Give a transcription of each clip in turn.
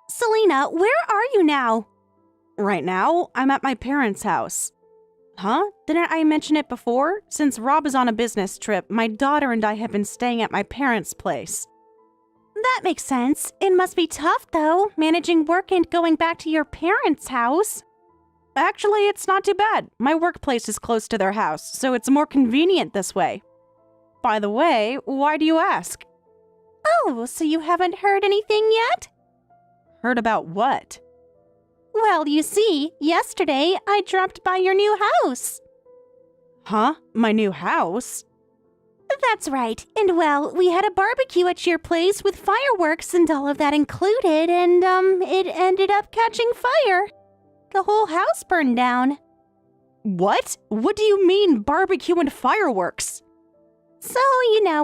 Selena, where are you now? Right now, I'm at my parents' house. Huh? Didn't I mention it before? Since Rob is on a business trip, my daughter and I have been staying at my parents' place. That makes sense. It must be tough, though, managing work and going back to your parents' house. Actually, it's not too bad. My workplace is close to their house, so it's more convenient this way. By the way, why do you ask? Oh, so you haven't heard anything yet? Heard about what? Well, you see, yesterday I dropped by your new house. Huh? My new house? That's right. And well, we had a barbecue at your place with fireworks and all of that included, and it ended up catching fire. The whole house burned down. What? What do you mean, barbecue and fireworks? So,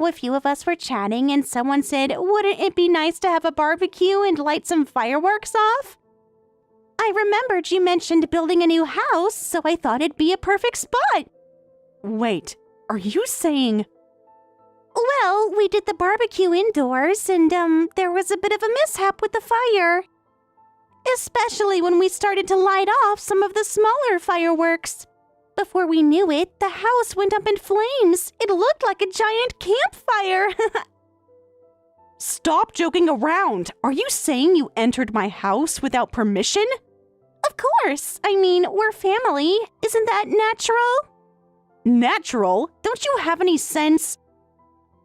a few of us were chatting and someone said, wouldn't it be nice to have a barbecue and light some fireworks off? I remembered you mentioned building a new house, so I thought it'd be a perfect spot. Wait, are you saying... Well, we did the barbecue indoors and, there was a bit of a mishap with the fire. Especially when we started to light off some of the smaller fireworks. Before we knew it, the house went up in flames. It looked like a giant campfire. Stop joking around! Are you saying you entered my house without permission? Of course. I mean, we're family. Isn't that natural? Natural? Don't you have any sense?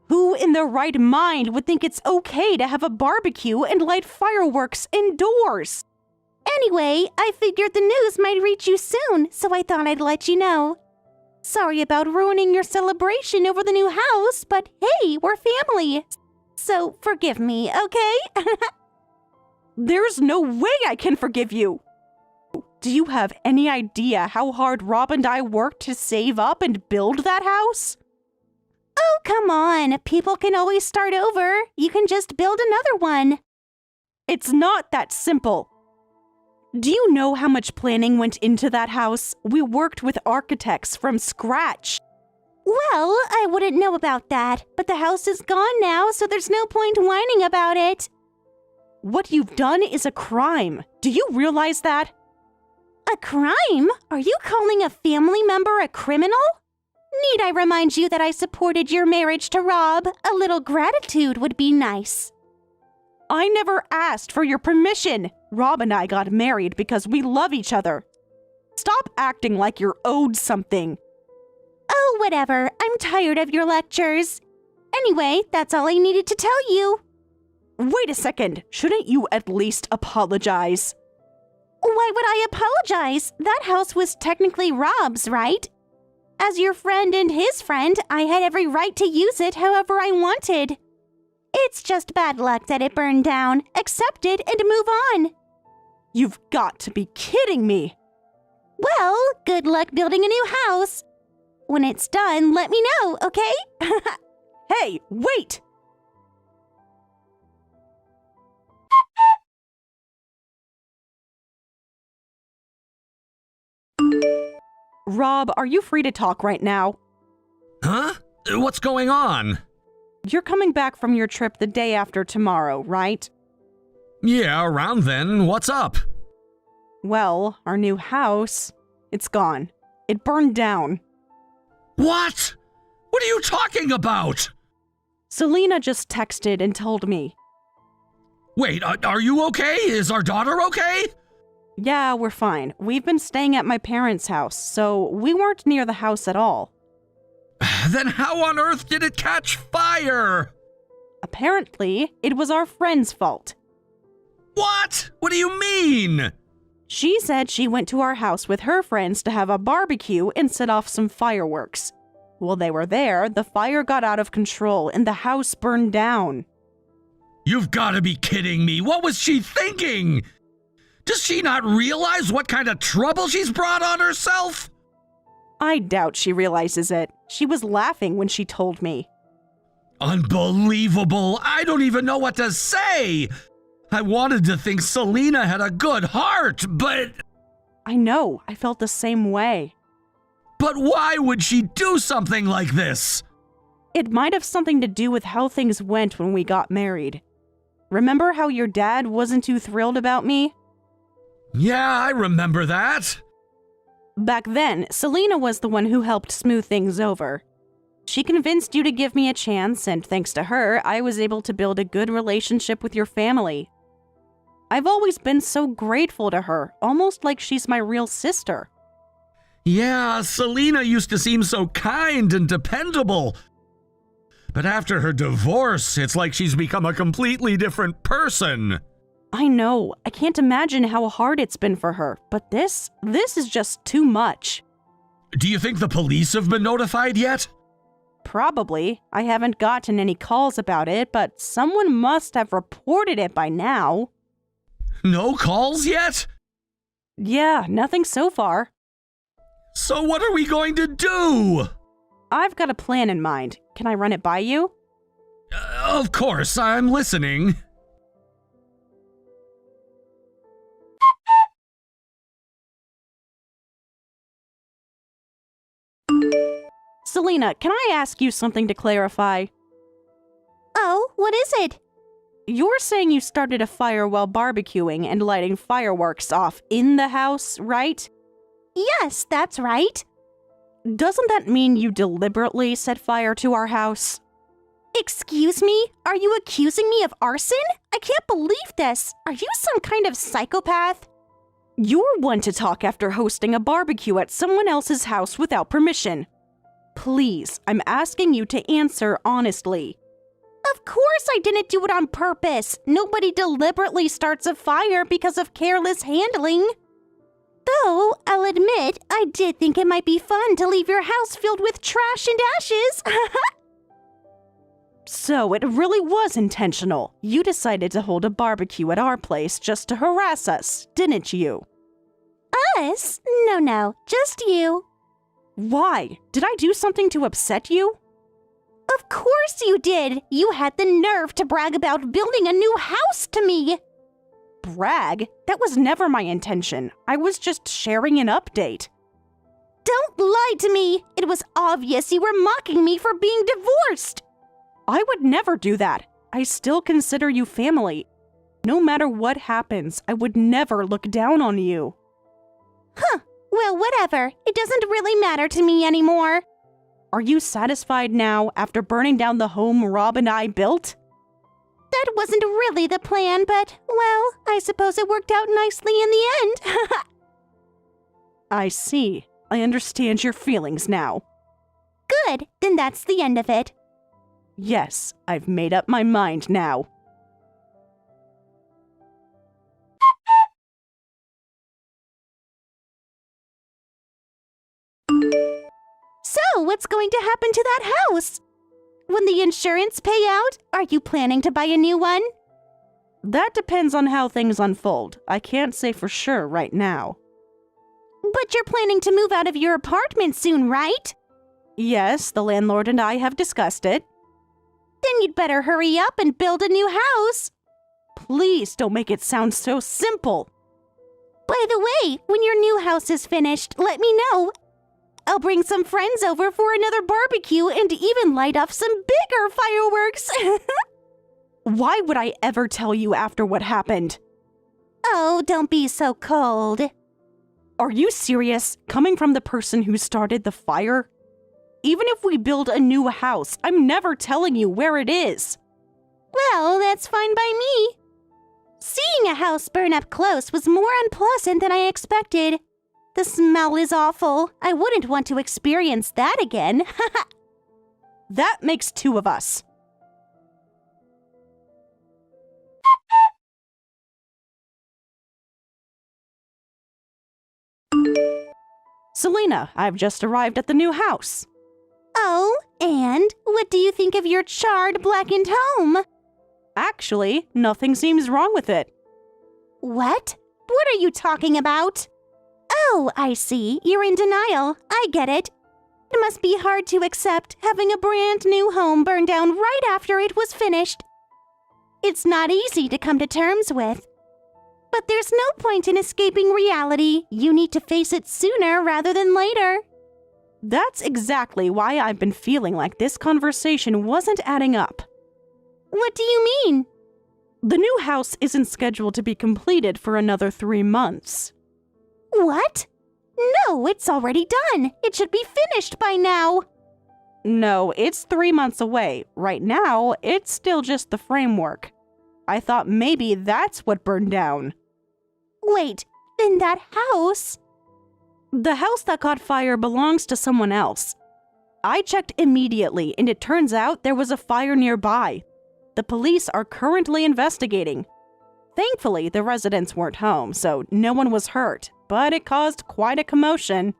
Who in their right mind would think it's okay to have a barbecue and light fireworks indoors? Anyway, I figured the news might reach you soon, so I thought I'd let you know. Sorry about ruining your celebration over the new house, but hey, we're family. So forgive me, okay? There's no way I can forgive you! Do you have any idea how hard Rob and I worked to save up and build that house? Oh, come on. People can always start over. You can just build another one. It's not that simple. Do you know how much planning went into that house? We worked with architects from scratch. Well, I wouldn't know about that, but the house is gone now, so there's no point whining about it. What you've done is a crime. Do you realize that? A crime? Are you calling a family member a criminal? Need I remind you that I supported your marriage to Rob? A little gratitude would be nice. I never asked for your permission. Rob and I got married because we love each other. Stop acting like you're owed something. Oh, whatever. I'm tired of your lectures. Anyway, that's all I needed to tell you. Wait a second. Shouldn't you at least apologize? Why would I apologize? That house was technically Rob's, right? As your friend and his friend, I had every right to use it however I wanted. It's just bad luck that it burned down. Accept it and move on. You've got to be kidding me. Well, good luck building a new house. When it's done, let me know, okay? Hey, wait! Rob, are you free to talk right now? Huh? What's going on? You're coming back from your trip the day after tomorrow, right? Yeah, around then. What's up? Well, our new house, it's gone. It burned down. What? What are you talking about? Selena just texted and told me. Wait, are you okay? Is our daughter okay? Yeah, we're fine. We've been staying at my parents' house, so we weren't near the house at all. Then how on earth did it catch fire? Apparently, it was our friend's fault. What? What do you mean? She said she went to our house with her friends to have a barbecue and set off some fireworks. While they were there, the fire got out of control and the house burned down. You've got to be kidding me. What was she thinking? Does she not realize what kind of trouble she's brought on herself? I doubt she realizes it. She was laughing when she told me. Unbelievable. I don't even know what to say. I wanted to think Selena had a good heart, but... I know. I felt the same way. But why would she do something like this? It might have something to do with how things went when we got married. Remember how your dad wasn't too thrilled about me? Yeah, I remember that. Back then, Selena was the one who helped smooth things over. She convinced you to give me a chance, and thanks to her, I was able to build a good relationship with your family. I've always been so grateful to her, almost like she's my real sister. Yeah, Selena used to seem so kind and dependable. But after her divorce, it's like she's become a completely different person. I know, I can't imagine how hard it's been for her, but this is just too much. Do you think the police have been notified yet? Probably. I haven't gotten any calls about it, but someone must have reported it by now. No calls yet? Yeah, nothing so far. So what are we going to do? I've got a plan in mind. Can I run it by you? Of course, I'm listening. Selena, can I ask you something to clarify? Oh, what is it? You're saying you started a fire while barbecuing and lighting fireworks off in the house, right? Yes, that's right. Doesn't that mean you deliberately set fire to our house? Excuse me? Are you accusing me of arson? I can't believe this. Are you some kind of psychopath? You're one to talk after hosting a barbecue at someone else's house without permission. Please, I'm asking you to answer honestly. Of course I didn't do it on purpose. Nobody deliberately starts a fire because of careless handling. Though, I'll admit, I did think it might be fun to leave your house filled with trash and ashes. So it really was intentional. You decided to hold a barbecue at our place just to harass us, didn't you? Us? No, just you. Why? Did I do something to upset you? Of course you did. You had the nerve to brag about building a new house to me. Brag? That was never my intention. I was just sharing an update. Don't lie to me. It was obvious you were mocking me for being divorced. I would never do that. I still consider you family. No matter what happens, I would never look down on you. Huh. Well, whatever. It doesn't really matter to me anymore. Are you satisfied now after burning down the home Rob and I built? That wasn't really the plan, but, well, I suppose it worked out nicely in the end. I see. I understand your feelings now. Good. Then that's the end of it. Yes, I've made up my mind now. So, what's going to happen to that house? When the insurance pay out, are you planning to buy a new one? That depends on how things unfold. I can't say for sure right now. But you're planning to move out of your apartment soon, right? Yes, the landlord and I have discussed it. Then you'd better hurry up and build a new house. Please don't make it sound so simple. By the way, when your new house is finished, let me know. I'll bring some friends over for another barbecue and even light off some bigger fireworks. Why would I ever tell you after what happened? Oh, don't be so cold. Are you serious? Coming from the person who started the fire? Even if we build a new house, I'm never telling you where it is. Well, that's fine by me. Seeing a house burn up close was more unpleasant than I expected. The smell is awful. I wouldn't want to experience that again. That makes two of us. Selena, I've just arrived at the new house. Oh, and what do you think of your charred, blackened home? Actually, nothing seems wrong with it. What? What are you talking about? Oh, I see. You're in denial. I get it. It must be hard to accept having a brand new home burn down right after it was finished. It's not easy to come to terms with. But there's no point in escaping reality. You need to face it sooner rather than later. That's exactly why I've been feeling like this conversation wasn't adding up. What do you mean? The new house isn't scheduled to be completed for another 3 months. What? No, it's already done. It should be finished by now. No, it's 3 months away. Right now, it's still just the framework. I thought maybe that's what burned down. Wait, in that house? The house that caught fire belongs to someone else. I checked immediately, and it turns out there was a fire nearby. The police are currently investigating. Thankfully, the residents weren't home, so no one was hurt, but it caused quite a commotion.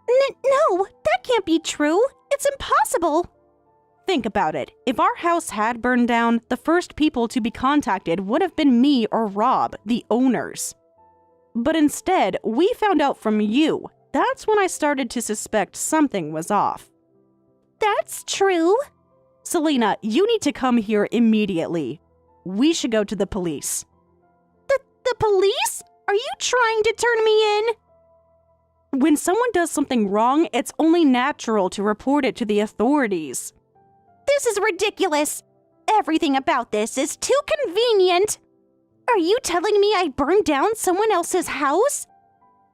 No, that can't be true. It's impossible. Think about it. If our house had burned down, the first people to be contacted would have been me or Rob, the owners. But instead, we found out from you. That's when I started to suspect something was off. That's true. Selena, you need to come here immediately. We should go to the police. The police? Are you trying to turn me in? When someone does something wrong, it's only natural to report it to the authorities. This is ridiculous. Everything about this is too convenient. Are you telling me I burned down someone else's house?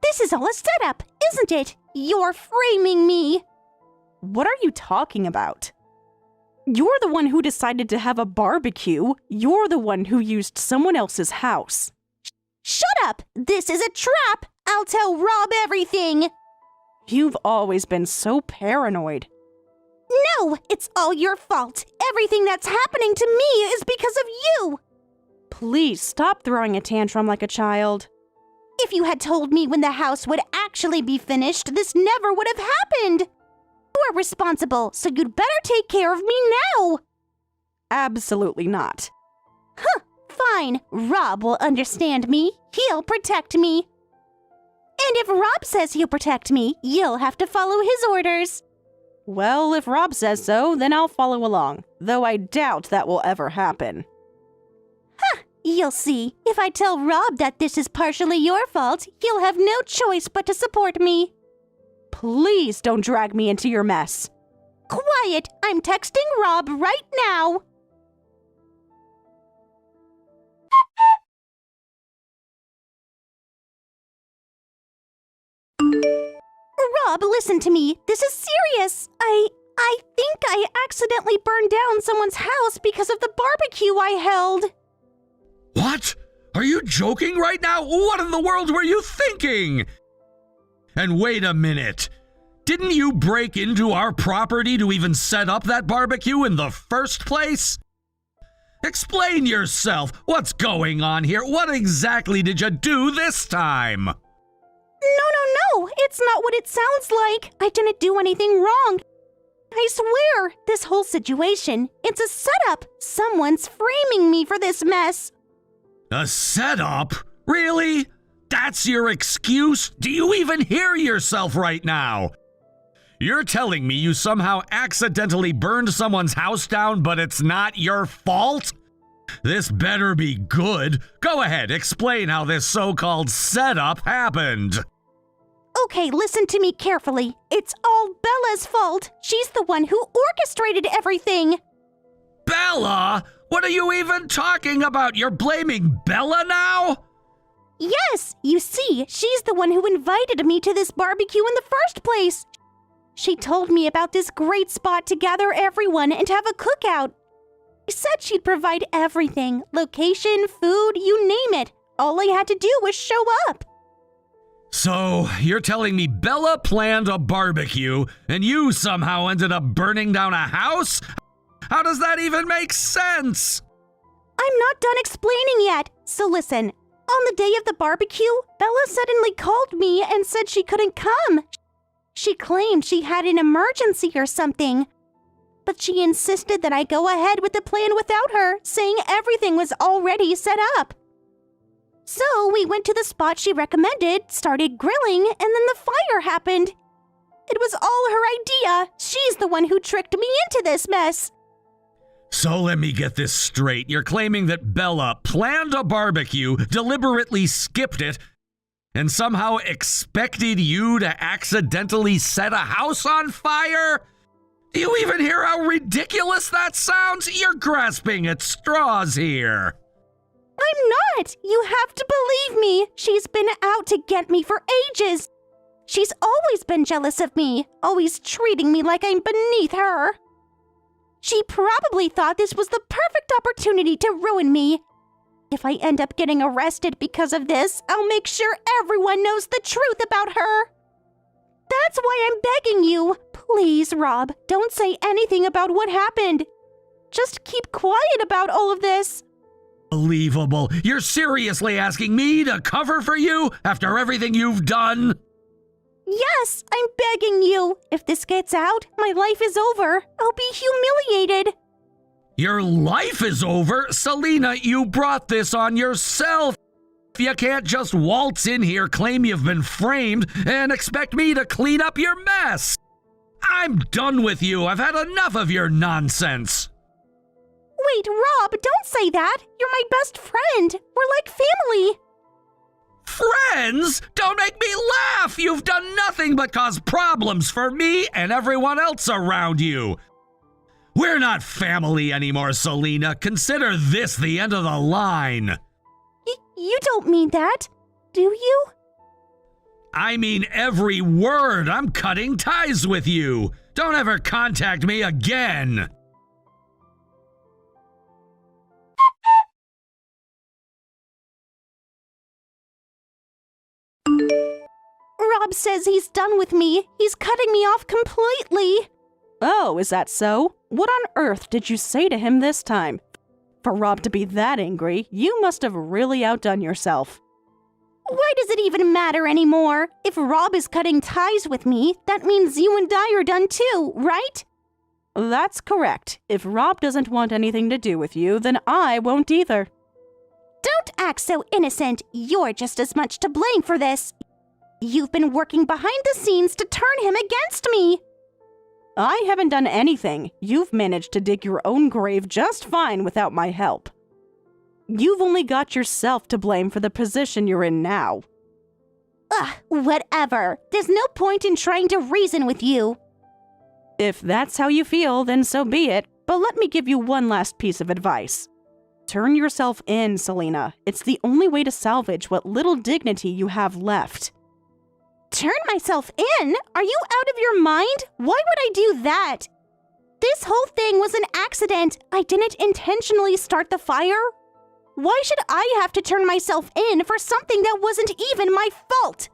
This is all a setup, isn't it? You're framing me. What are you talking about? You're the one who decided to have a barbecue. You're the one who used someone else's house. Shut up! This is a trap! I'll tell Rob everything! You've always been so paranoid. No, it's all your fault. Everything that's happening to me is because of you. Please stop throwing a tantrum like a child. If you had told me when the house would actually be finished, this never would have happened. You are responsible, so you'd better take care of me now. Absolutely not. Huh, fine. Rob will understand me. He'll protect me. And if Rob says he'll protect me, you'll have to follow his orders. Well, if Rob says so, then I'll follow along, though I doubt that will ever happen. You'll see. If I tell Rob that this is partially your fault, he'll have no choice but to support me. Please don't drag me into your mess. Quiet! I'm texting Rob right now. Rob, listen to me. This is serious. I think I accidentally burned down someone's house because of the barbecue I held. What? Are you joking right now? What in the world were you thinking? And wait a minute. Didn't you break into our property to even set up that barbecue in the first place? Explain yourself. What's going on here? What exactly did you do this time? No. It's not what it sounds like. I didn't do anything wrong. I swear, this whole situation, it's a setup. Someone's framing me for this mess. A setup? Really? That's your excuse? Do you even hear yourself right now? You're telling me you somehow accidentally burned someone's house down, but it's not your fault? This better be good. Go ahead, explain how this so-called setup happened. Okay, listen to me carefully. It's all Bella's fault. She's the one who orchestrated everything. Bella? What are you even talking about? You're blaming Bella now? Yes, you see, she's the one who invited me to this barbecue in the first place. She told me about this great spot to gather everyone and have a cookout. She said she'd provide everything, location, food, you name it. All I had to do was show up. So, you're telling me Bella planned a barbecue and you somehow ended up burning down a house? How does that even make sense? I'm not done explaining yet. So listen, on the day of the barbecue, Bella suddenly called me and said she couldn't come. She claimed she had an emergency or something. But she insisted that I go ahead with the plan without her, saying everything was already set up. So we went to the spot she recommended, started grilling, and then the fire happened. It was all her idea. She's the one who tricked me into this mess. So let me get this straight. You're claiming that Bella planned a barbecue, deliberately skipped it, and somehow expected you to accidentally set a house on fire? Do you even hear how ridiculous that sounds? You're grasping at straws here. I'm not! You have to believe me! She's been out to get me for ages! She's always been jealous of me, always treating me like I'm beneath her. She probably thought this was the perfect opportunity to ruin me. If I end up getting arrested because of this, I'll make sure everyone knows the truth about her. That's why I'm begging you. Please, Rob, don't say anything about what happened. Just keep quiet about all of this. Unbelievable. You're seriously asking me to cover for you after everything you've done? Yes, I'm begging you. If this gets out, my life is over. I'll be humiliated. Your life is over? Selena, you brought this on yourself. You can't just waltz in here, claim you've been framed, and expect me to clean up your mess. I'm done with you. I've had enough of your nonsense. Wait, Rob, don't say that. You're my best friend. We're like family. Friends? Don't make me laugh! You've done nothing but cause problems for me and everyone else around you. We're not family anymore, Selena. Consider this the end of the line. You don't mean that, do you? I mean every word. I'm cutting ties with you. Don't ever contact me again. Rob says he's done with me. He's cutting me off completely. Oh, is that so? What on earth did you say to him this time? For Rob to be that angry, you must have really outdone yourself. Why does it even matter anymore? If Rob is cutting ties with me, that means you and I are done too, right? That's correct. If Rob doesn't want anything to do with you, then I won't either. Don't act so innocent. You're just as much to blame for this. You've been working behind the scenes to turn him against me. I haven't done anything. You've managed to dig your own grave just fine without my help. You've only got yourself to blame for the position you're in now. Ugh, whatever. There's no point in trying to reason with you. If that's how you feel, then so be it. But let me give you one last piece of advice. Turn yourself in, Selena. It's the only way to salvage what little dignity you have left. Turn myself in? Are you out of your mind? Why would I do that? This whole thing was an accident. I didn't intentionally start the fire. Why should I have to turn myself in for something that wasn't even my fault?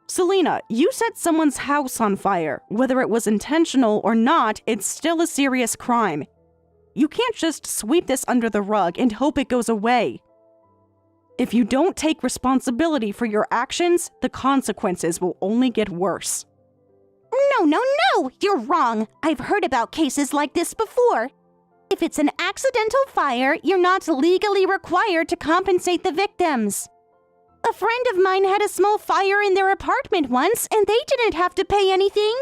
Selena, you set someone's house on fire. Whether it was intentional or not, it's still a serious crime. You can't just sweep this under the rug and hope it goes away. If you don't take responsibility for your actions, the consequences will only get worse. No, you're wrong. I've heard about cases like this before. If it's an accidental fire, you're not legally required to compensate the victims. A friend of mine had a small fire in their apartment once, and they didn't have to pay anything.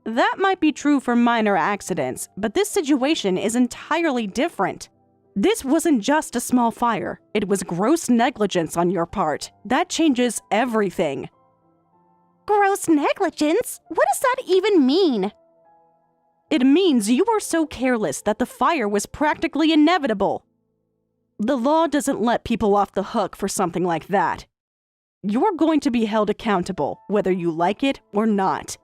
That might be true for minor accidents, but this situation is entirely different. This wasn't just a small fire. It was gross negligence on your part. That changes everything. Gross negligence? What does that even mean? It means you were so careless that the fire was practically inevitable. The law doesn't let people off the hook for something like that. You're going to be held accountable, whether you like it or not.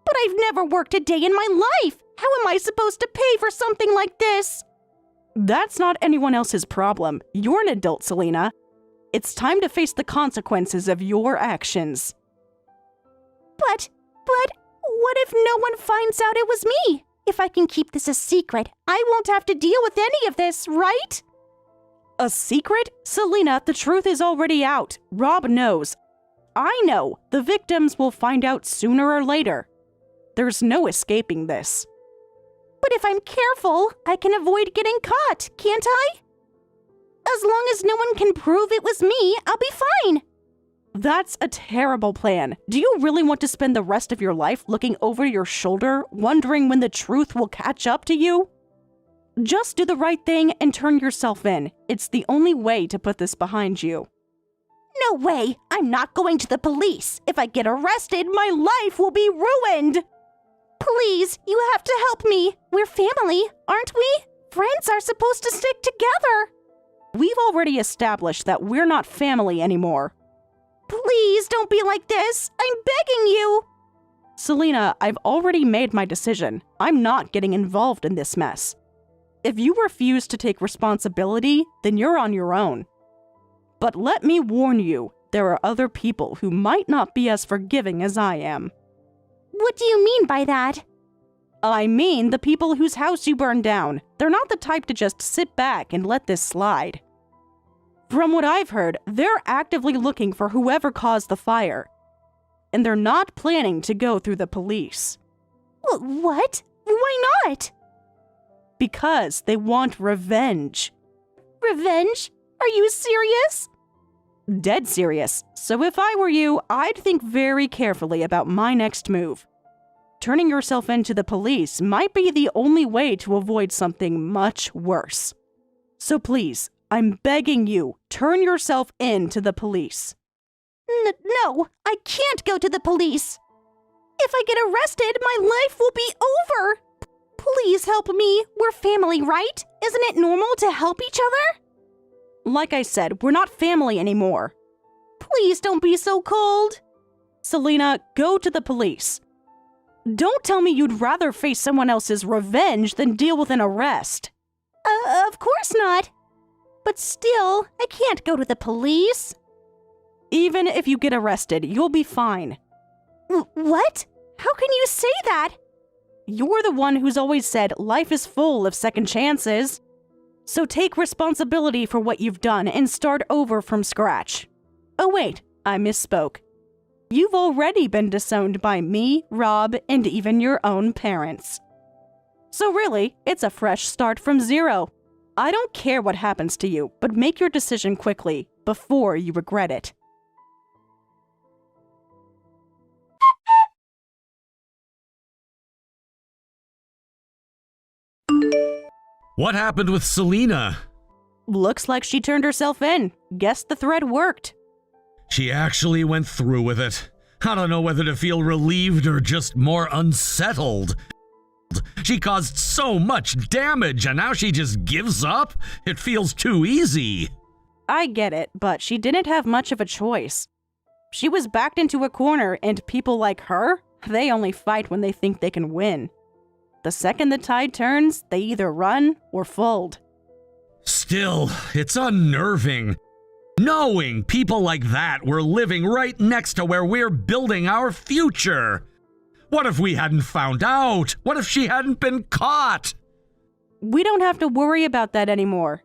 But I've never worked a day in my life. How am I supposed to pay for something like this? That's not anyone else's problem. You're an adult, Selena. It's time to face the consequences of your actions. But what if no one finds out it was me? If I can keep this a secret, I won't have to deal with any of this, right? A secret? Selena, the truth is already out. Rob knows. I know. The victims will find out sooner or later. There's no escaping this. But if I'm careful, I can avoid getting caught, can't I? As long as no one can prove it was me, I'll be fine. That's a terrible plan. Do you really want to spend the rest of your life looking over your shoulder, wondering when the truth will catch up to you? Just do the right thing and turn yourself in. It's the only way to put this behind you. No way! I'm not going to the police. If I get arrested, my life will be ruined. Please, you have to help me. We're family, aren't we? Friends are supposed to stick together. We've already established that we're not family anymore. Please don't be like this. I'm begging you. Selena, I've already made my decision. I'm not getting involved in this mess. If you refuse to take responsibility, then you're on your own. But let me warn you, there are other people who might not be as forgiving as I am. What do you mean by that? I mean the people whose house you burned down. They're not the type to just sit back and let this slide. From what I've heard, they're actively looking for whoever caused the fire. And they're not planning to go through the police. What? Why not? Because they want revenge. Revenge? Are you serious? Dead serious. So if I were you, I'd think very carefully about my next move. Turning yourself into the police might be the only way to avoid something much worse. So please, I'm begging you, turn yourself in to the police. No, I can't go to the police. If I get arrested, my life will be over. Please help me. We're family, right? Isn't it normal to help each other? Like I said, we're not family anymore. Please don't be so cold. Selena, go to the police. Don't tell me you'd rather face someone else's revenge than deal with an arrest. Of course not. But still, I can't go to the police. Even if you get arrested, you'll be fine. What? How can you say that? You're the one who's always said life is full of second chances. So take responsibility for what you've done and start over from scratch. Oh wait, I misspoke. You've already been disowned by me, Rob, and even your own parents. So really, it's a fresh start from zero. I don't care what happens to you, but make your decision quickly, before you regret it. What happened with Selena? Looks like she turned herself in. Guess the thread worked. She actually went through with it. I don't know whether to feel relieved or just more unsettled. She caused so much damage and now she just gives up? It feels too easy. I get it, but she didn't have much of a choice. She was backed into a corner, and people like her, they only fight when they think they can win. The second the tide turns, they either run or fold. Still, it's unnerving. Knowing people like that were living right next to where we're building our future. What if we hadn't found out? What if she hadn't been caught? We don't have to worry about that anymore.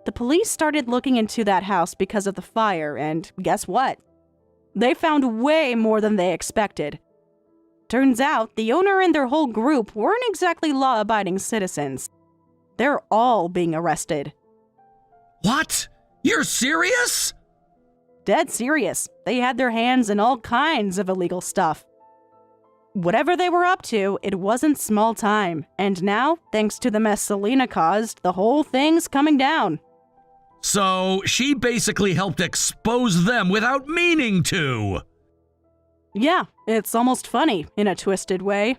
The police started looking into that house because of the fire, and guess what? They found way more than they expected. Turns out, the owner and their whole group weren't exactly law-abiding citizens. They're all being arrested. What? You're serious? Dead serious. They had their hands in all kinds of illegal stuff. Whatever they were up to, it wasn't small time. And now, thanks to the mess Selena caused, the whole thing's coming down. So, she basically helped expose them without meaning to. Yeah, it's almost funny, in a twisted way.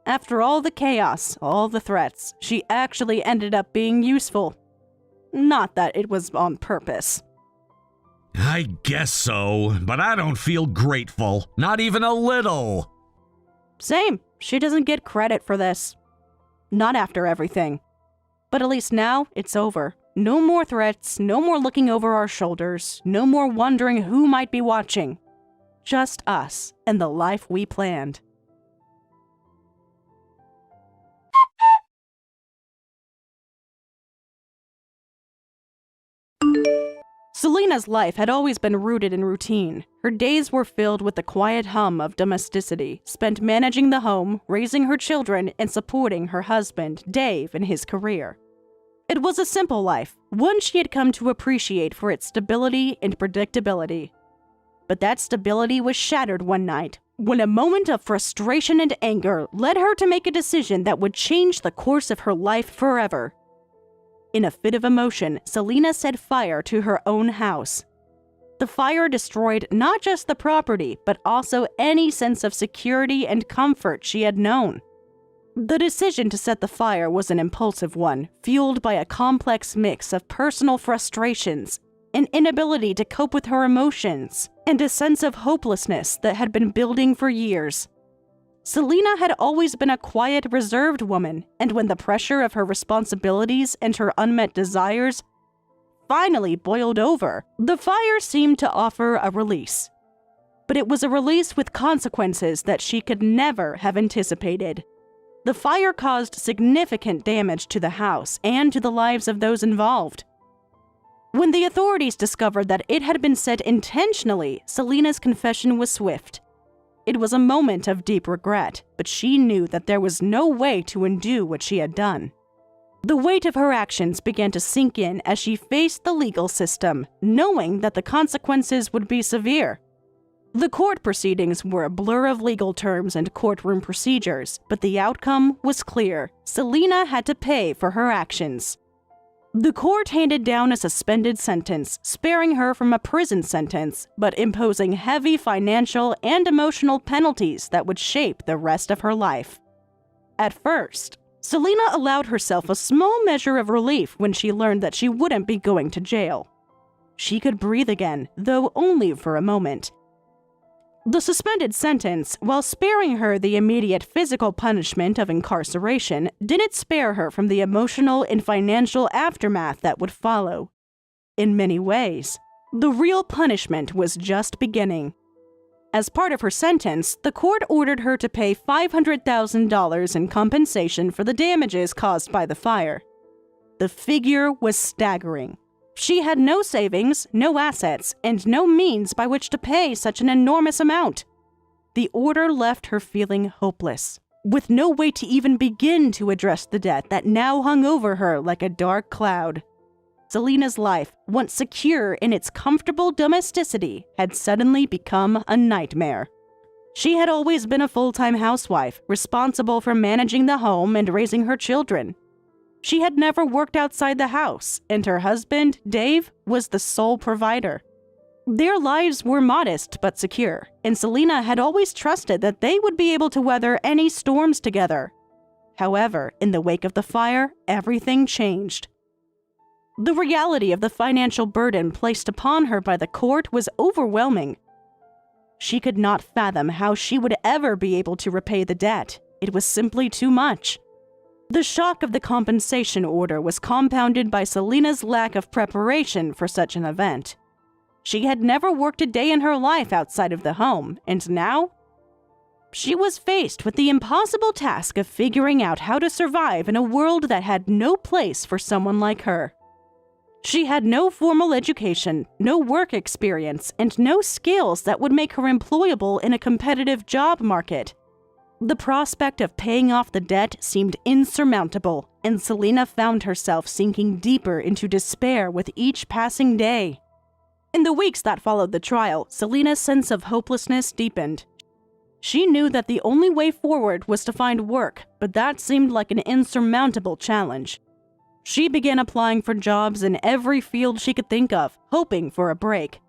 After all the chaos, all the threats, she actually ended up being useful. Not that it was on purpose. I guess so, but I don't feel grateful. Not even a little. Same. She doesn't get credit for this. Not after everything. But at least now, it's over. No more threats, no more looking over our shoulders, no more wondering who might be watching. Just us and the life we planned. Selena's life had always been rooted in routine. Her days were filled with the quiet hum of domesticity, spent managing the home, raising her children, and supporting her husband, Dave, in his career. It was a simple life, one she had come to appreciate for its stability and predictability. But that stability was shattered one night, when a moment of frustration and anger led her to make a decision that would change the course of her life forever. In a fit of emotion, Selena set fire to her own house. The fire destroyed not just the property, but also any sense of security and comfort she had known. The decision to set the fire was an impulsive one, fueled by a complex mix of personal frustrations, an inability to cope with her emotions, and a sense of hopelessness that had been building for years. Selena had always been a quiet, reserved woman, and when the pressure of her responsibilities and her unmet desires finally boiled over, the fire seemed to offer a release. But it was a release with consequences that she could never have anticipated. The fire caused significant damage to the house and to the lives of those involved. When the authorities discovered that it had been set intentionally, Selena's confession was swift. It was a moment of deep regret, but she knew that there was no way to undo what she had done. The weight of her actions began to sink in as she faced the legal system, knowing that the consequences would be severe. The court proceedings were a blur of legal terms and courtroom procedures, but the outcome was clear. Selena had to pay for her actions. The court handed down a suspended sentence, sparing her from a prison sentence, but imposing heavy financial and emotional penalties that would shape the rest of her life. At first, Selena allowed herself a small measure of relief when she learned that she wouldn't be going to jail. She could breathe again, though only for a moment. The suspended sentence, while sparing her the immediate physical punishment of incarceration, didn't spare her from the emotional and financial aftermath that would follow. In many ways, the real punishment was just beginning. As part of her sentence, the court ordered her to pay $500,000 in compensation for the damages caused by the fire. The figure was staggering. She had no savings, no assets, and no means by which to pay such an enormous amount. The order left her feeling hopeless, with no way to even begin to address the debt that now hung over her like a dark cloud. Selena's life, once secure in its comfortable domesticity, had suddenly become a nightmare. She had always been a full-time housewife, responsible for managing the home and raising her children. She had never worked outside the house, and her husband, Dave, was the sole provider. Their lives were modest but secure, and Selena had always trusted that they would be able to weather any storms together. However, in the wake of the fire, everything changed. The reality of the financial burden placed upon her by the court was overwhelming. She could not fathom how she would ever be able to repay the debt. It was simply too much. The shock of the compensation order was compounded by Selena's lack of preparation for such an event. She had never worked a day in her life outside of the home, and now she was faced with the impossible task of figuring out how to survive in a world that had no place for someone like her. She had no formal education, no work experience, and no skills that would make her employable in a competitive job market. The prospect of paying off the debt seemed insurmountable, and Selena found herself sinking deeper into despair with each passing day. In the weeks that followed the trial, Selena's sense of hopelessness deepened. She knew that the only way forward was to find work, but that seemed like an insurmountable challenge. She began applying for jobs in every field she could think of, hoping for a break.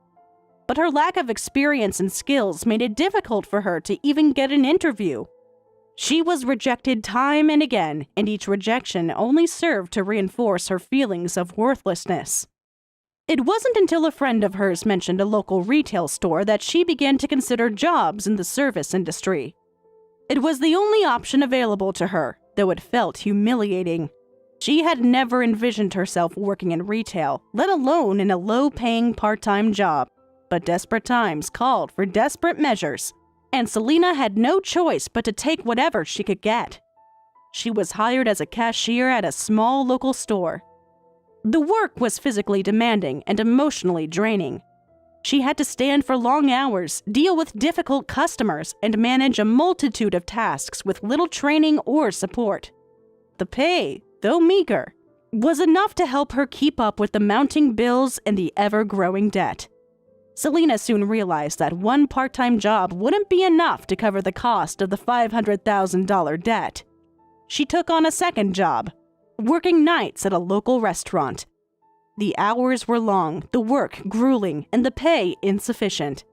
But her lack of experience and skills made it difficult for her to even get an interview. She was rejected time and again, and each rejection only served to reinforce her feelings of worthlessness. It wasn't until a friend of hers mentioned a local retail store that she began to consider jobs in the service industry. It was the only option available to her, though it felt humiliating. She had never envisioned herself working in retail, let alone in a low-paying part-time job. But desperate times called for desperate measures, and Selena had no choice but to take whatever she could get. She was hired as a cashier at a small local store. The work was physically demanding and emotionally draining. She had to stand for long hours, deal with difficult customers, and manage a multitude of tasks with little training or support. The pay, though meager, was enough to help her keep up with the mounting bills and the ever-growing debt. Selena soon realized that one part-time job wouldn't be enough to cover the cost of the $500,000 debt. She took on a second job, working nights at a local restaurant. The hours were long, the work grueling, and the pay insufficient.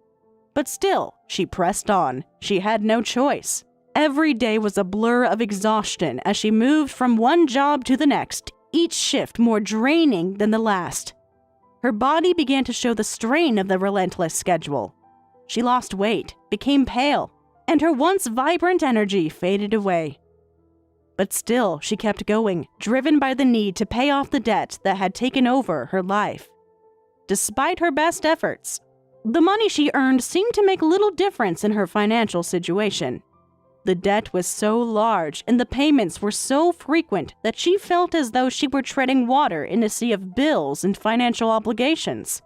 But still, she pressed on. She had no choice. Every day was a blur of exhaustion as she moved from one job to the next, each shift more draining than the last. Her body began to show the strain of the relentless schedule. She lost weight, became pale, and her once vibrant energy faded away. But still, she kept going, driven by the need to pay off the debt that had taken over her life. Despite her best efforts, the money she earned seemed to make little difference in her financial situation. The debt was so large and the payments were so frequent that she felt as though she were treading water in a sea of bills and financial obligations.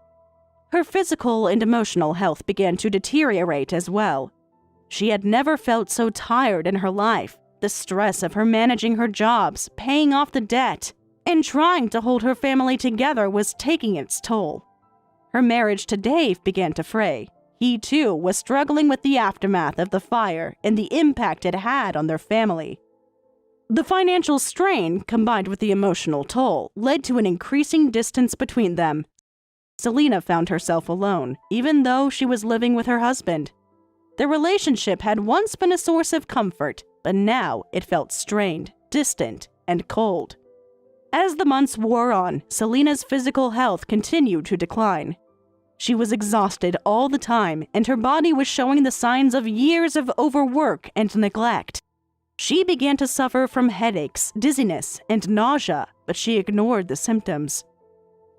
Her physical and emotional health began to deteriorate as well. She had never felt so tired in her life. The stress of her managing her jobs, paying off the debt, and trying to hold her family together was taking its toll. Her marriage to Dave began to fray. He, too, was struggling with the aftermath of the fire and the impact it had on their family. The financial strain, combined with the emotional toll, led to an increasing distance between them. Selena found herself alone, even though she was living with her husband. Their relationship had once been a source of comfort, but now it felt strained, distant, and cold. As the months wore on, Selena's physical health continued to decline. She was exhausted all the time, and her body was showing the signs of years of overwork and neglect. She began to suffer from headaches, dizziness, and nausea, but she ignored the symptoms.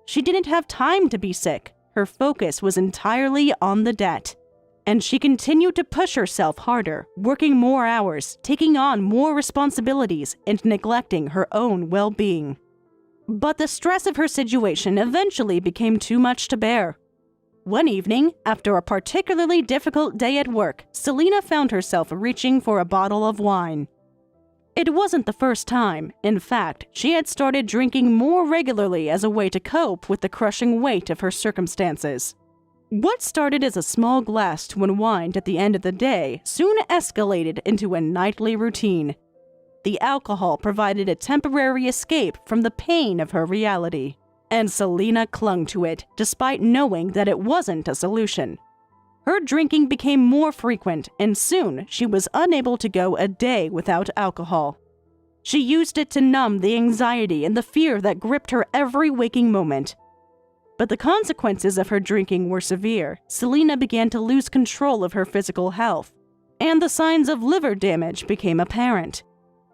She didn't have time to be sick. Her focus was entirely on the debt. And she continued to push herself harder, working more hours, taking on more responsibilities, and neglecting her own well-being. But the stress of her situation eventually became too much to bear. One evening, after a particularly difficult day at work, Selena found herself reaching for a bottle of wine. It wasn't the first time. In fact, she had started drinking more regularly as a way to cope with the crushing weight of her circumstances. What started as a small glass to unwind at the end of the day soon escalated into a nightly routine. The alcohol provided a temporary escape from the pain of her reality, and Selena clung to it despite knowing that it wasn't a solution. Her drinking became more frequent, and soon she was unable to go a day without alcohol. She used it to numb the anxiety and the fear that gripped her every waking moment. But the consequences of her drinking were severe. Selena began to lose control of her physical health, and the signs of liver damage became apparent.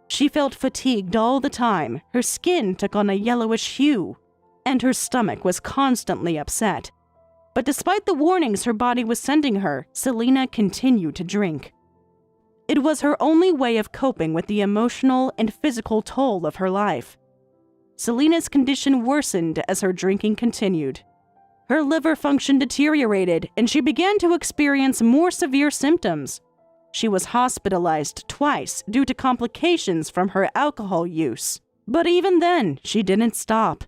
She felt fatigued all the time, her skin took on a yellowish hue, and her stomach was constantly upset. But despite the warnings her body was sending her, Selena continued to drink. It was her only way of coping with the emotional and physical toll of her life. Selena's condition worsened as her drinking continued. Her liver function deteriorated, and she began to experience more severe symptoms. She was hospitalized twice due to complications from her alcohol use. But even then, she didn't stop.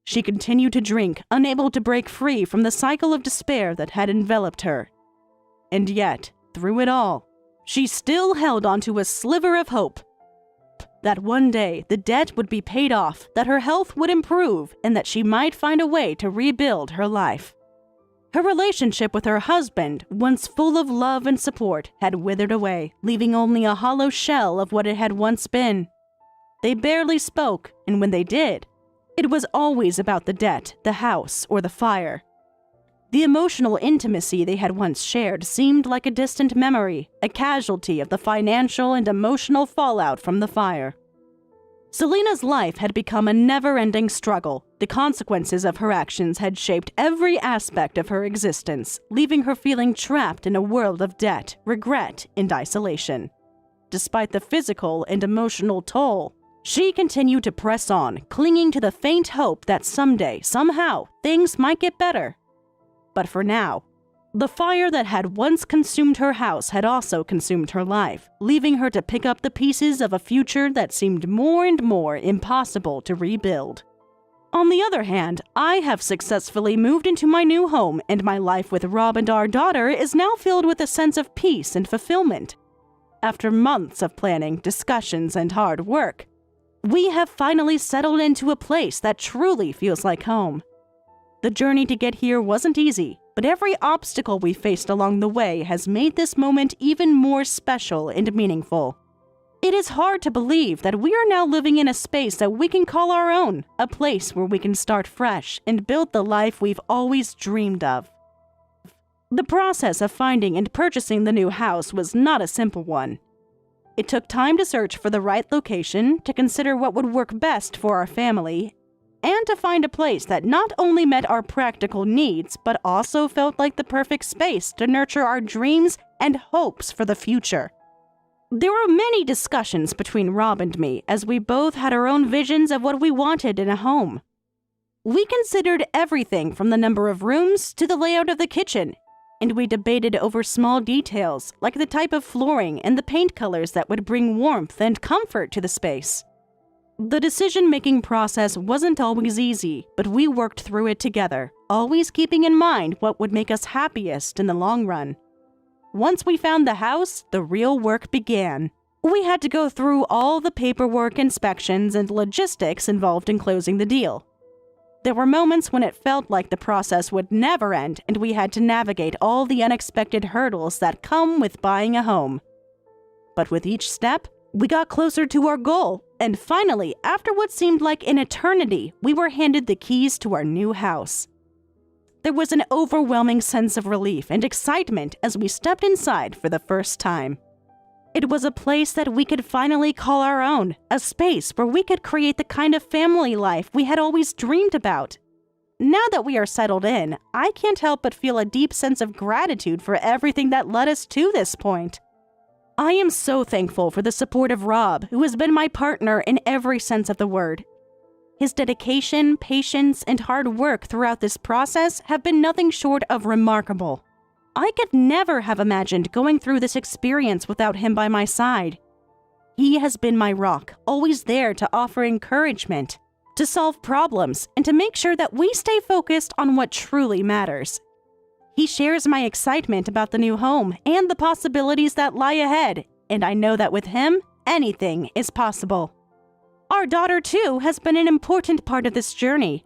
She continued to drink, unable to break free from the cycle of despair that had enveloped her. And yet, through it all, she still held onto a sliver of hope. That one day the debt would be paid off, that her health would improve, and that she might find a way to rebuild her life. Her relationship with her husband, once full of love and support, had withered away, leaving only a hollow shell of what it had once been. They barely spoke, and when they did, it was always about the debt, the house, or the fire. The emotional intimacy they had once shared seemed like a distant memory, a casualty of the financial and emotional fallout from the fire. Selena's life had become a never-ending struggle. The consequences of her actions had shaped every aspect of her existence, leaving her feeling trapped in a world of debt, regret, and isolation. Despite the physical and emotional toll, she continued to press on, clinging to the faint hope that someday, somehow, things might get better. But for now, the fire that had once consumed her house had also consumed her life, leaving her to pick up the pieces of a future that seemed more and more impossible to rebuild. On the other hand, I have successfully moved into my new home, and my life with Rob and our daughter is now filled with a sense of peace and fulfillment. After months of planning, discussions, and hard work, we have finally settled into a place that truly feels like home. The journey to get here wasn't easy, but every obstacle we faced along the way has made this moment even more special and meaningful. It is hard to believe that we are now living in a space that we can call our own, a place where we can start fresh and build the life we've always dreamed of. The process of finding and purchasing the new house was not a simple one. It took time to search for the right location, to consider what would work best for our family, and to find a place that not only met our practical needs, but also felt like the perfect space to nurture our dreams and hopes for the future. There were many discussions between Rob and me as we both had our own visions of what we wanted in a home. We considered everything from the number of rooms to the layout of the kitchen, and we debated over small details like the type of flooring and the paint colors that would bring warmth and comfort to the space. The decision-making process wasn't always easy, but we worked through it together, always keeping in mind what would make us happiest in the long run. Once we found the house, the real work began. We had to go through all the paperwork, inspections, and logistics involved in closing the deal. There were moments when it felt like the process would never end, and we had to navigate all the unexpected hurdles that come with buying a home. But with each step, we got closer to our goal, and finally, after what seemed like an eternity, we were handed the keys to our new house. There was an overwhelming sense of relief and excitement as we stepped inside for the first time. It was a place that we could finally call our own, a space where we could create the kind of family life we had always dreamed about. Now that we are settled in, I can't help but feel a deep sense of gratitude for everything that led us to this point. I am so thankful for the support of Rob, who has been my partner in every sense of the word. His dedication, patience, and hard work throughout this process have been nothing short of remarkable. I could never have imagined going through this experience without him by my side. He has been my rock, always there to offer encouragement, to solve problems, and to make sure that we stay focused on what truly matters. He shares my excitement about the new home and the possibilities that lie ahead, and I know that with him, anything is possible. Our daughter, too, has been an important part of this journey.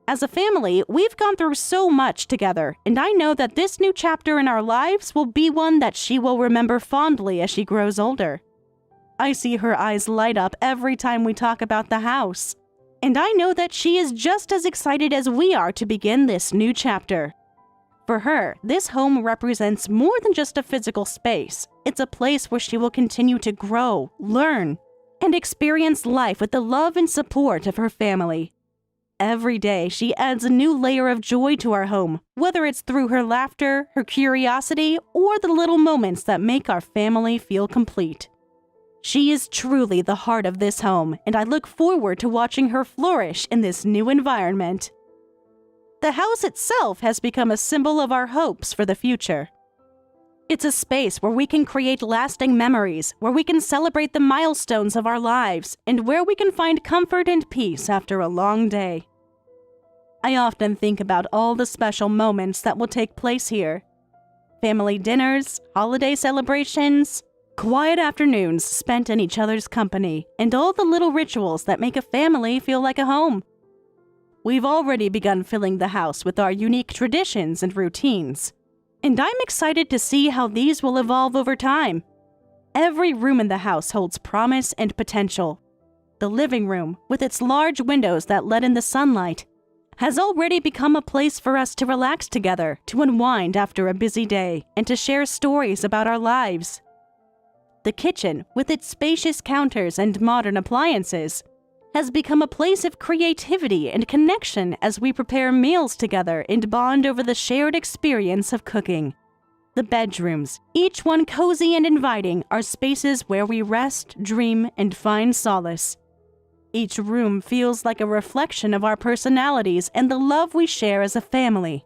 As a family, we've gone through so much together, and I know that this new chapter in our lives will be one that she will remember fondly as she grows older. I see her eyes light up every time we talk about the house, and I know that she is just as excited as we are to begin this new chapter. For her, this home represents more than just a physical space. It's a place where she will continue to grow, learn, and experience life with the love and support of her family. Every day, she adds a new layer of joy to our home, whether it's through her laughter, her curiosity, or the little moments that make our family feel complete. She is truly the heart of this home, and I look forward to watching her flourish in this new environment. The house itself has become a symbol of our hopes for the future. It's a space where we can create lasting memories, where we can celebrate the milestones of our lives, and where we can find comfort and peace after a long day. I often think about all the special moments that will take place here. Family dinners, holiday celebrations, quiet afternoons spent in each other's company, and all the little rituals that make a family feel like a home. We've already begun filling the house with our unique traditions and routines, and I'm excited to see how these will evolve over time. Every room in the house holds promise and potential. The living room, with its large windows that let in the sunlight, has already become a place for us to relax together, to unwind after a busy day, and to share stories about our lives. The kitchen, with its spacious counters and modern appliances, has become a place of creativity and connection as we prepare meals together and bond over the shared experience of cooking. The bedrooms, each one cozy and inviting, are spaces where we rest, dream, and find solace. Each room feels like a reflection of our personalities and the love we share as a family.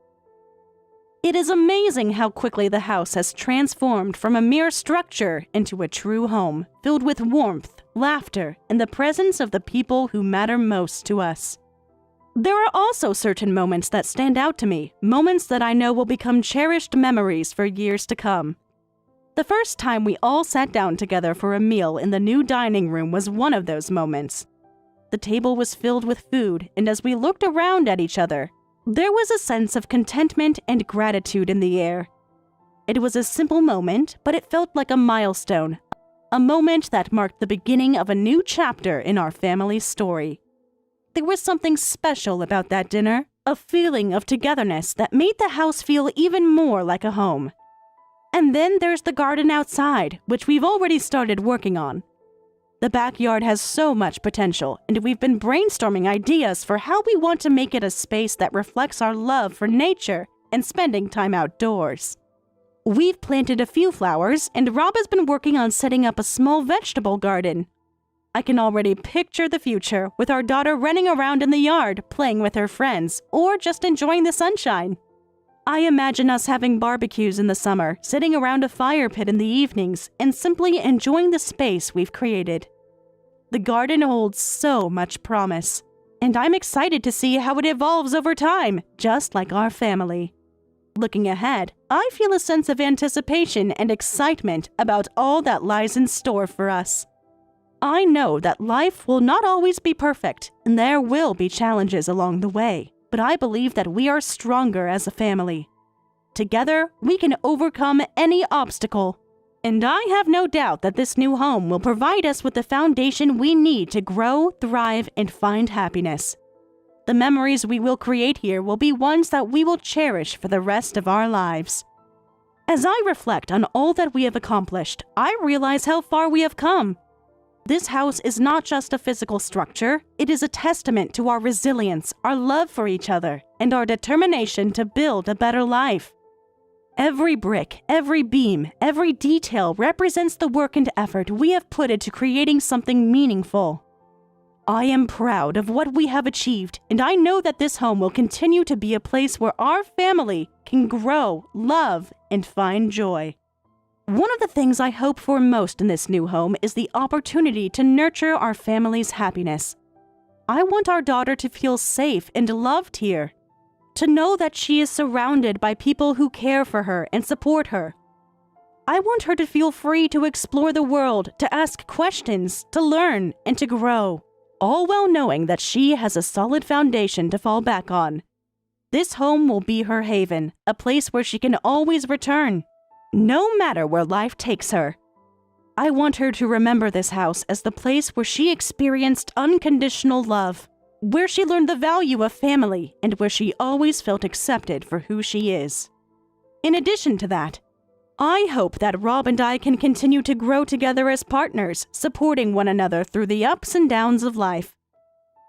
It is amazing how quickly the house has transformed from a mere structure into a true home, filled with warmth, laughter, and the presence of the people who matter most to us. There are also certain moments that stand out to me, moments that I know will become cherished memories for years to come. The first time we all sat down together for a meal in the new dining room was one of those moments. The table was filled with food, and as we looked around at each other, There was a sense of contentment and gratitude in the air. It was a simple moment, but it felt like a milestone, a moment that marked the beginning of a new chapter in our family's story. There was something special about that dinner, a feeling of togetherness that made the house feel even more like a home. And then there's the garden outside, which we've already started working on. The backyard has so much potential, and we've been brainstorming ideas for how we want to make it a space that reflects our love for nature and spending time outdoors. We've planted a few flowers, and Rob has been working on setting up a small vegetable garden. I can already picture the future with our daughter running around in the yard, playing with her friends, or just enjoying the sunshine. I imagine us having barbecues in the summer, sitting around a fire pit in the evenings, and simply enjoying the space we've created. The garden holds so much promise, and I'm excited to see how it evolves over time, just like our family. Looking ahead, I feel a sense of anticipation and excitement about all that lies in store for us. I know that life will not always be perfect, and there will be challenges along the way. But I believe that we are stronger as a family. Together, we can overcome any obstacle. And I have no doubt that this new home will provide us with the foundation we need to grow, thrive, and find happiness. The memories we will create here will be ones that we will cherish for the rest of our lives. As I reflect on all that we have accomplished, I realize how far we have come. This house is not just a physical structure, it is a testament to our resilience, our love for each other, and our determination to build a better life. Every brick, every beam, every detail represents the work and effort we have put into creating something meaningful. I am proud of what we have achieved, and I know that this home will continue to be a place where our family can grow, love, and find joy. One of the things I hope for most in this new home is the opportunity to nurture our family's happiness. I want our daughter to feel safe and loved here, to know that she is surrounded by people who care for her and support her. I want her to feel free to explore the world, to ask questions, to learn, and to grow, all while knowing that she has a solid foundation to fall back on. This home will be her haven, a place where she can always return, no matter where life takes her. I want her to remember this house as the place where she experienced unconditional love, where she learned the value of family, and where she always felt accepted for who she is. In addition to that, I hope that Rob and I can continue to grow together as partners, supporting one another through the ups and downs of life.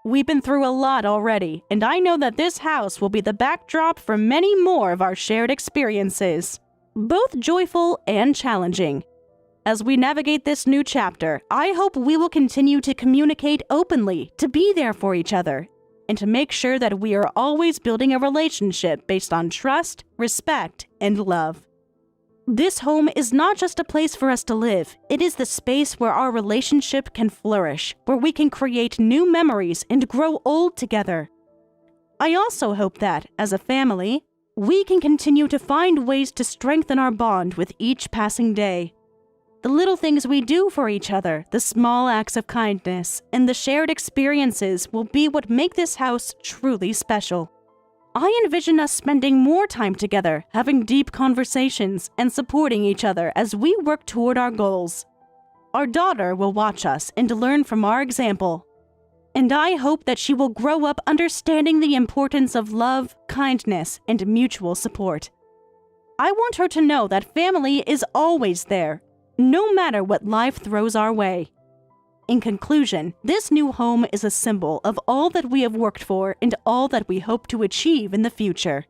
We've been through a lot already, and I know that this house will be the backdrop for many more of our shared experiences, both joyful and challenging. As we navigate this new chapter, I hope we will continue to communicate openly, to be there for each other, and to make sure that we are always building a relationship based on trust, respect, and love. This home is not just a place for us to live, it is the space where our relationship can flourish, where we can create new memories and grow old together. I also hope that, as a family, we can continue to find ways to strengthen our bond with each passing day. The little things we do for each other, the small acts of kindness, and the shared experiences will be what make this house truly special. I envision us spending more time together, having deep conversations, and supporting each other as we work toward our goals. Our daughter will watch us and learn from our example. And I hope that she will grow up understanding the importance of love, kindness, and mutual support. I want her to know that family is always there, no matter what life throws our way. In conclusion, this new home is a symbol of all that we have worked for and all that we hope to achieve in the future.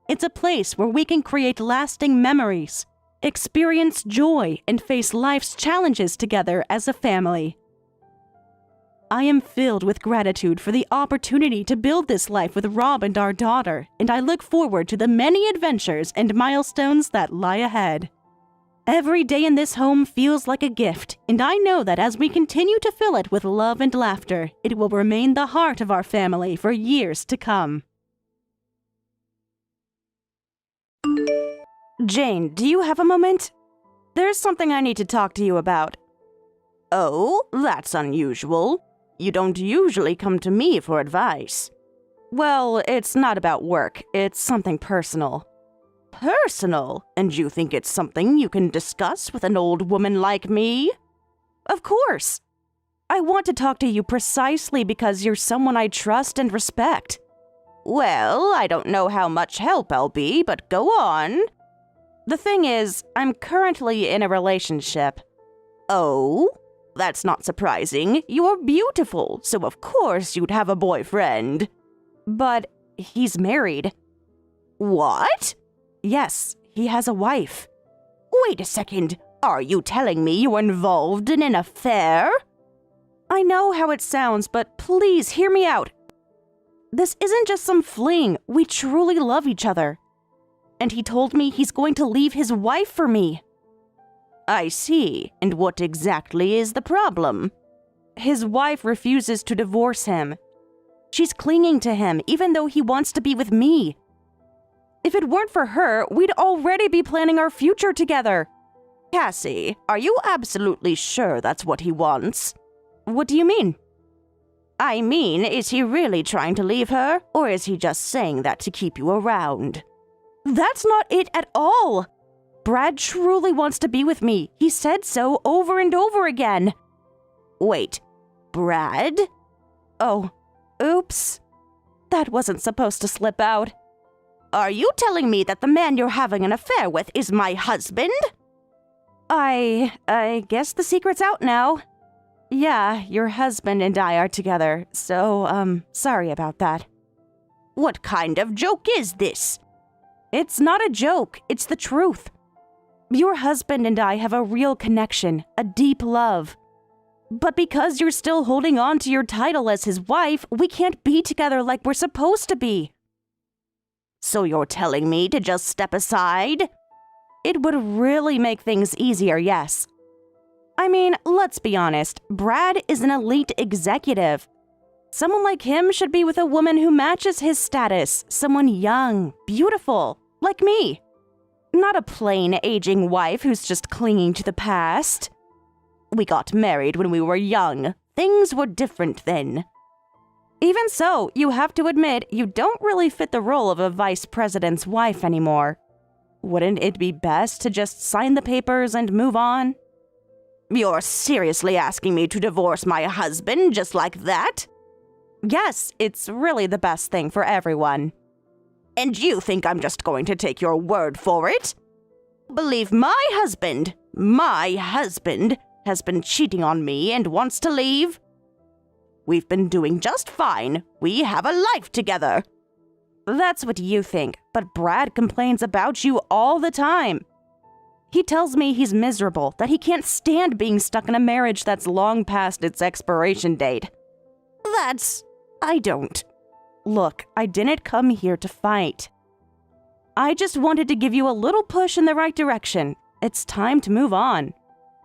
It's a place where we can create lasting memories, experience joy, and face life's challenges together as a family. I am filled with gratitude for the opportunity to build this life with Rob and our daughter, and I look forward to the many adventures and milestones that lie ahead. Every day in this home feels like a gift, and I know that as we continue to fill it with love and laughter, it will remain the heart of our family for years to come. Jane, do you have a moment? There's something I need to talk to you about. Oh, that's unusual. You don't usually come to me for advice. Well, it's not about work. It's something personal. Personal? And you think it's something you can discuss with an old woman like me? Of course. I want to talk to you precisely because you're someone I trust and respect. Well, I don't know how much help I'll be, but go on. The thing is, I'm currently in a relationship. Oh? That's not surprising. You're beautiful, so of course you'd have a boyfriend. But he's married. What? Yes, he has a wife. Wait a second. Are you telling me you're involved in an affair? I know how it sounds, but please hear me out. This isn't just some fling. We truly love each other. And he told me he's going to leave his wife for me. I see. And what exactly is the problem? His wife refuses to divorce him. She's clinging to him, even though he wants to be with me. If it weren't for her, we'd already be planning our future together. Cassie, are you absolutely sure that's what he wants? What do you mean? I mean, is he really trying to leave her, or is he just saying that to keep you around? That's not it at all. Brad truly wants to be with me. He said so over and over again. Wait, Brad? Oh, oops. That wasn't supposed to slip out. Are you telling me that the man you're having an affair with is my husband? I guess the secret's out now. Yeah, your husband and I are together, so, sorry about that. What kind of joke is this? It's not a joke, it's the truth. Your husband and I have a real connection, a deep love. But because you're still holding on to your title as his wife, we can't be together like we're supposed to be. So you're telling me to just step aside? It would really make things easier, yes. I mean, let's be honest, Brad is an elite executive. Someone like him should be with a woman who matches his status, someone young, beautiful, like me. Not a plain aging wife who's just clinging to the past. We got married when we were young. Things were different then. Even so, you have to admit you don't really fit the role of a vice president's wife anymore. Wouldn't it be best to just sign the papers and move on? You're seriously asking me to divorce my husband just like that? Yes, it's really the best thing for everyone. And you think I'm just going to take your word for it? Believe my husband has been cheating on me and wants to leave? We've been doing just fine. We have a life together. That's what you think, but Brad complains about you all the time. He tells me he's miserable, that he can't stand being stuck in a marriage that's long past its expiration date. I don't. Look, I didn't come here to fight. I just wanted to give you a little push in the right direction. It's time to move on.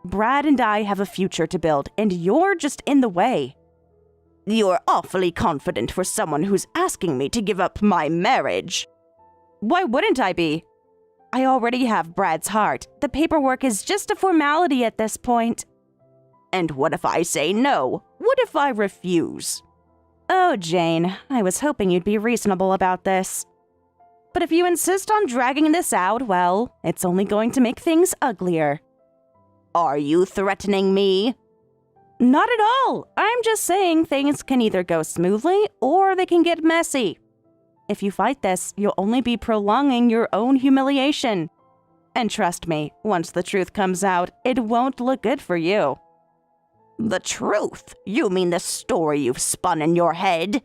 Brad and I have a future to build, and you're just in the way. You're awfully confident for someone who's asking me to give up my marriage. Why wouldn't I be? I already have Brad's heart. The paperwork is just a formality at this point. And what if I say no? What if I refuse? Oh, Jane, I was hoping you'd be reasonable about this. But if you insist on dragging this out, well, it's only going to make things uglier. Are you threatening me? Not at all. I'm just saying things can either go smoothly or they can get messy. If you fight this, you'll only be prolonging your own humiliation. And trust me, once the truth comes out, it won't look good for you. The truth? You mean the story you've spun in your head?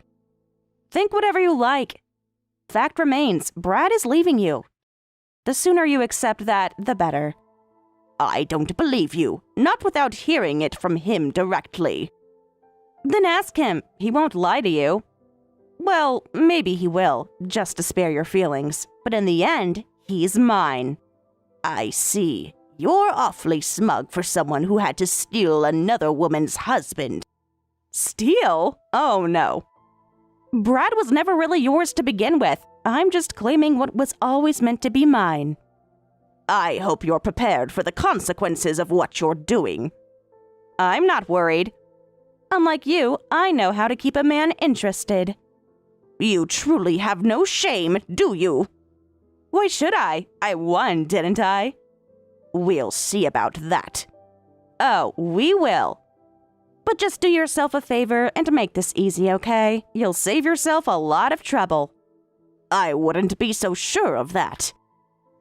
Think whatever you like. Fact remains, Brad is leaving you. The sooner you accept that, the better. I don't believe you, not without hearing it from him directly. Then ask him. He won't lie to you. Well, maybe he will, just to spare your feelings. But in the end, he's mine. I see. You're awfully smug for someone who had to steal another woman's husband. Steal? Oh, no. Brad was never really yours to begin with. I'm just claiming what was always meant to be mine. I hope you're prepared for the consequences of what you're doing. I'm not worried. Unlike you, I know how to keep a man interested. You truly have no shame, do you? Why should I? I won, didn't I? We'll see about that. Oh, we will. But just do yourself a favor and make this easy, okay? You'll save yourself a lot of trouble. I wouldn't be so sure of that.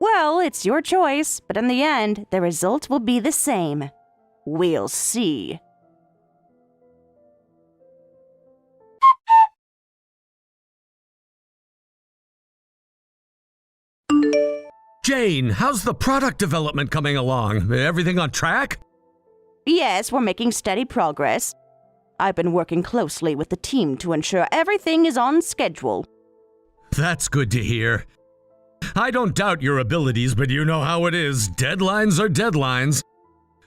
Well, it's your choice, but in the end, the result will be the same. We'll see. Jane, how's the product development coming along? Everything on track? Yes, we're making steady progress. I've been working closely with the team to ensure everything is on schedule. That's good to hear. I don't doubt your abilities, but you know how it is. Deadlines are deadlines.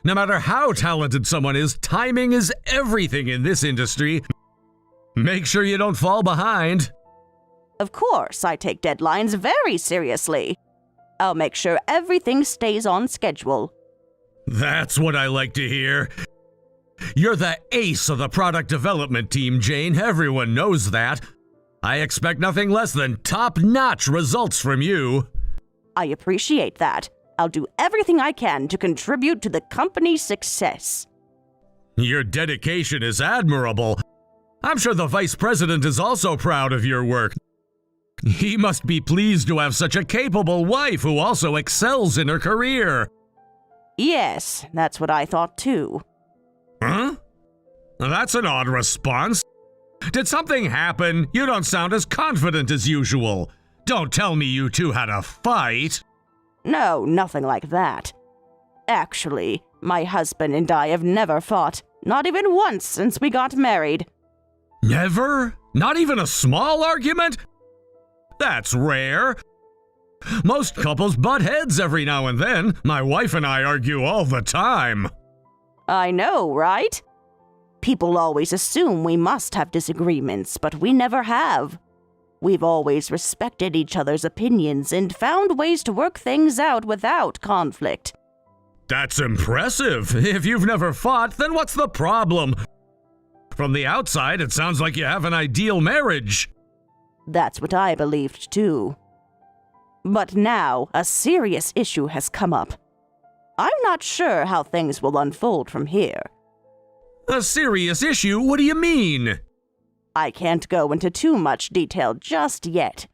No matter how talented someone is, timing is everything in this industry. Make sure you don't fall behind. Of course, I take deadlines very seriously. I'll make sure everything stays on schedule. That's what I like to hear. You're the ace of the product development team, Jane. Everyone knows that. I expect nothing less than top-notch results from you. I appreciate that. I'll do everything I can to contribute to the company's success. Your dedication is admirable. I'm sure the vice president is also proud of your work. He must be pleased to have such a capable wife who also excels in her career. Yes, that's what I thought too. Huh? That's an odd response. Did something happen? You don't sound as confident as usual. Don't tell me you two had a fight. No, nothing like that. Actually, my husband and I have never fought, not even once since we got married. Never? Not even a small argument? That's rare. Most couples butt heads every now and then. My wife and I argue all the time. I know, right? People always assume we must have disagreements, but we never have. We've always respected each other's opinions and found ways to work things out without conflict. That's impressive. If you've never fought, then what's the problem? From the outside, it sounds like you have an ideal marriage. That's what I believed too. But now, a serious issue has come up. I'm not sure how things will unfold from here. A serious issue? What do you mean? I can't go into too much detail just yet.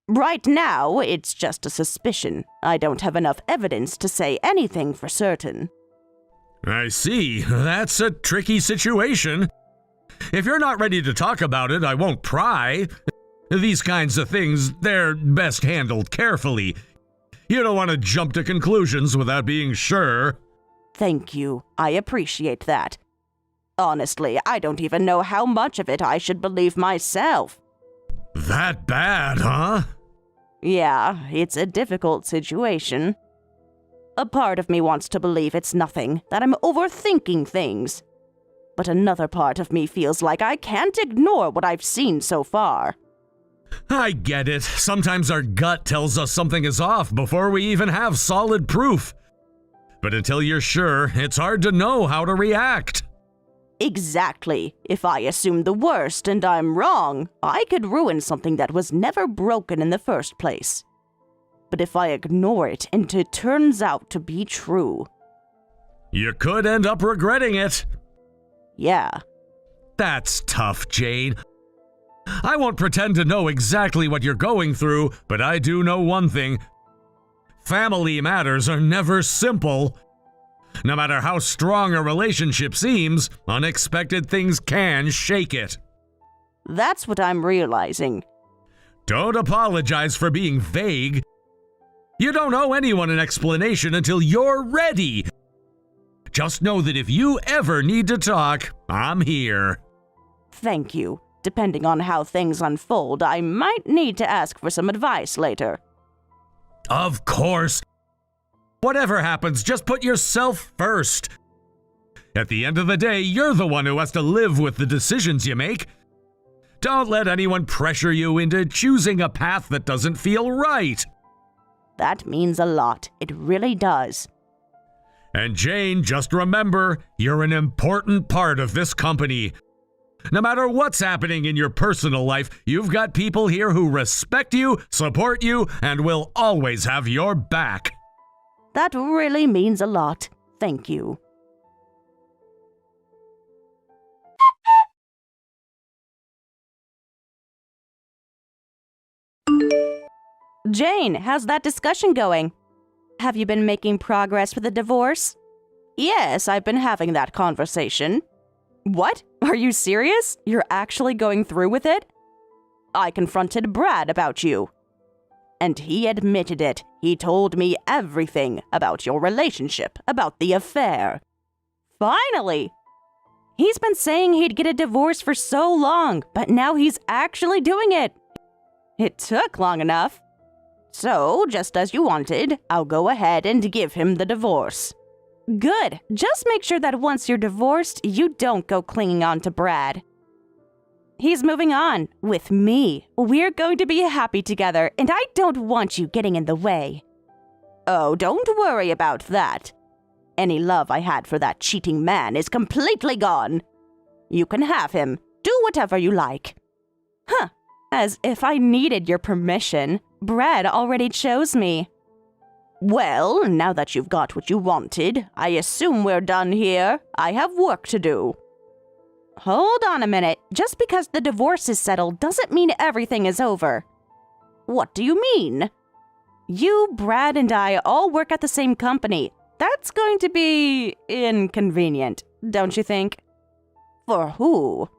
Right now, it's just a suspicion. I don't have enough evidence to say anything for certain. I see. That's a tricky situation. If you're not ready to talk about it, I won't pry. These kinds of things, they're best handled carefully. You don't want to jump to conclusions without being sure. Thank you. I appreciate that. Honestly, I don't even know how much of it I should believe myself. That bad, huh? Yeah, it's a difficult situation. A part of me wants to believe it's nothing, that I'm overthinking things. But another part of me feels like I can't ignore what I've seen so far. I get it. Sometimes our gut tells us something is off before we even have solid proof. But until you're sure, it's hard to know how to react. Exactly. If I assume the worst and I'm wrong, I could ruin something that was never broken in the first place. But if I ignore it and it turns out to be true... You could end up regretting it. Yeah. That's tough, Jane. I won't pretend to know exactly what you're going through, but I do know one thing. Family matters are never simple. No matter how strong a relationship seems, unexpected things can shake it. That's what I'm realizing. Don't apologize for being vague. You don't owe anyone an explanation until you're ready. Just know that if you ever need to talk, I'm here. Thank you. Depending on how things unfold, I might need to ask for some advice later. Of course. Whatever happens, just put yourself first. At the end of the day, you're the one who has to live with the decisions you make. Don't let anyone pressure you into choosing a path that doesn't feel right. That means a lot. It really does. And Jane, just remember, you're an important part of this company. No matter what's happening in your personal life, you've got people here who respect you, support you, and will always have your back. That really means a lot. Thank you. Jane, how's that discussion going? Have you been making progress with the divorce? Yes, I've been having that conversation. What? Are you serious? You're actually going through with it? I confronted Brad about you. And he admitted it. He told me everything about your relationship, about the affair. Finally! He's been saying he'd get a divorce for so long, but now he's actually doing it. It took long enough. So, just as you wanted, I'll go ahead and give him the divorce. Good. Just make sure that once you're divorced, you don't go clinging on to Brad. He's moving on with me. We're going to be happy together, and I don't want you getting in the way. Oh, don't worry about that. Any love I had for that cheating man is completely gone. You can have him. Do whatever you like. Huh. As if I needed your permission. Brad already chose me. Well, now that you've got what you wanted, I assume we're done here. I have work to do. Hold on a minute. Just because the divorce is settled doesn't mean everything is over. What do you mean? You, Brad, and I all work at the same company. That's going to be inconvenient, don't you think? For who?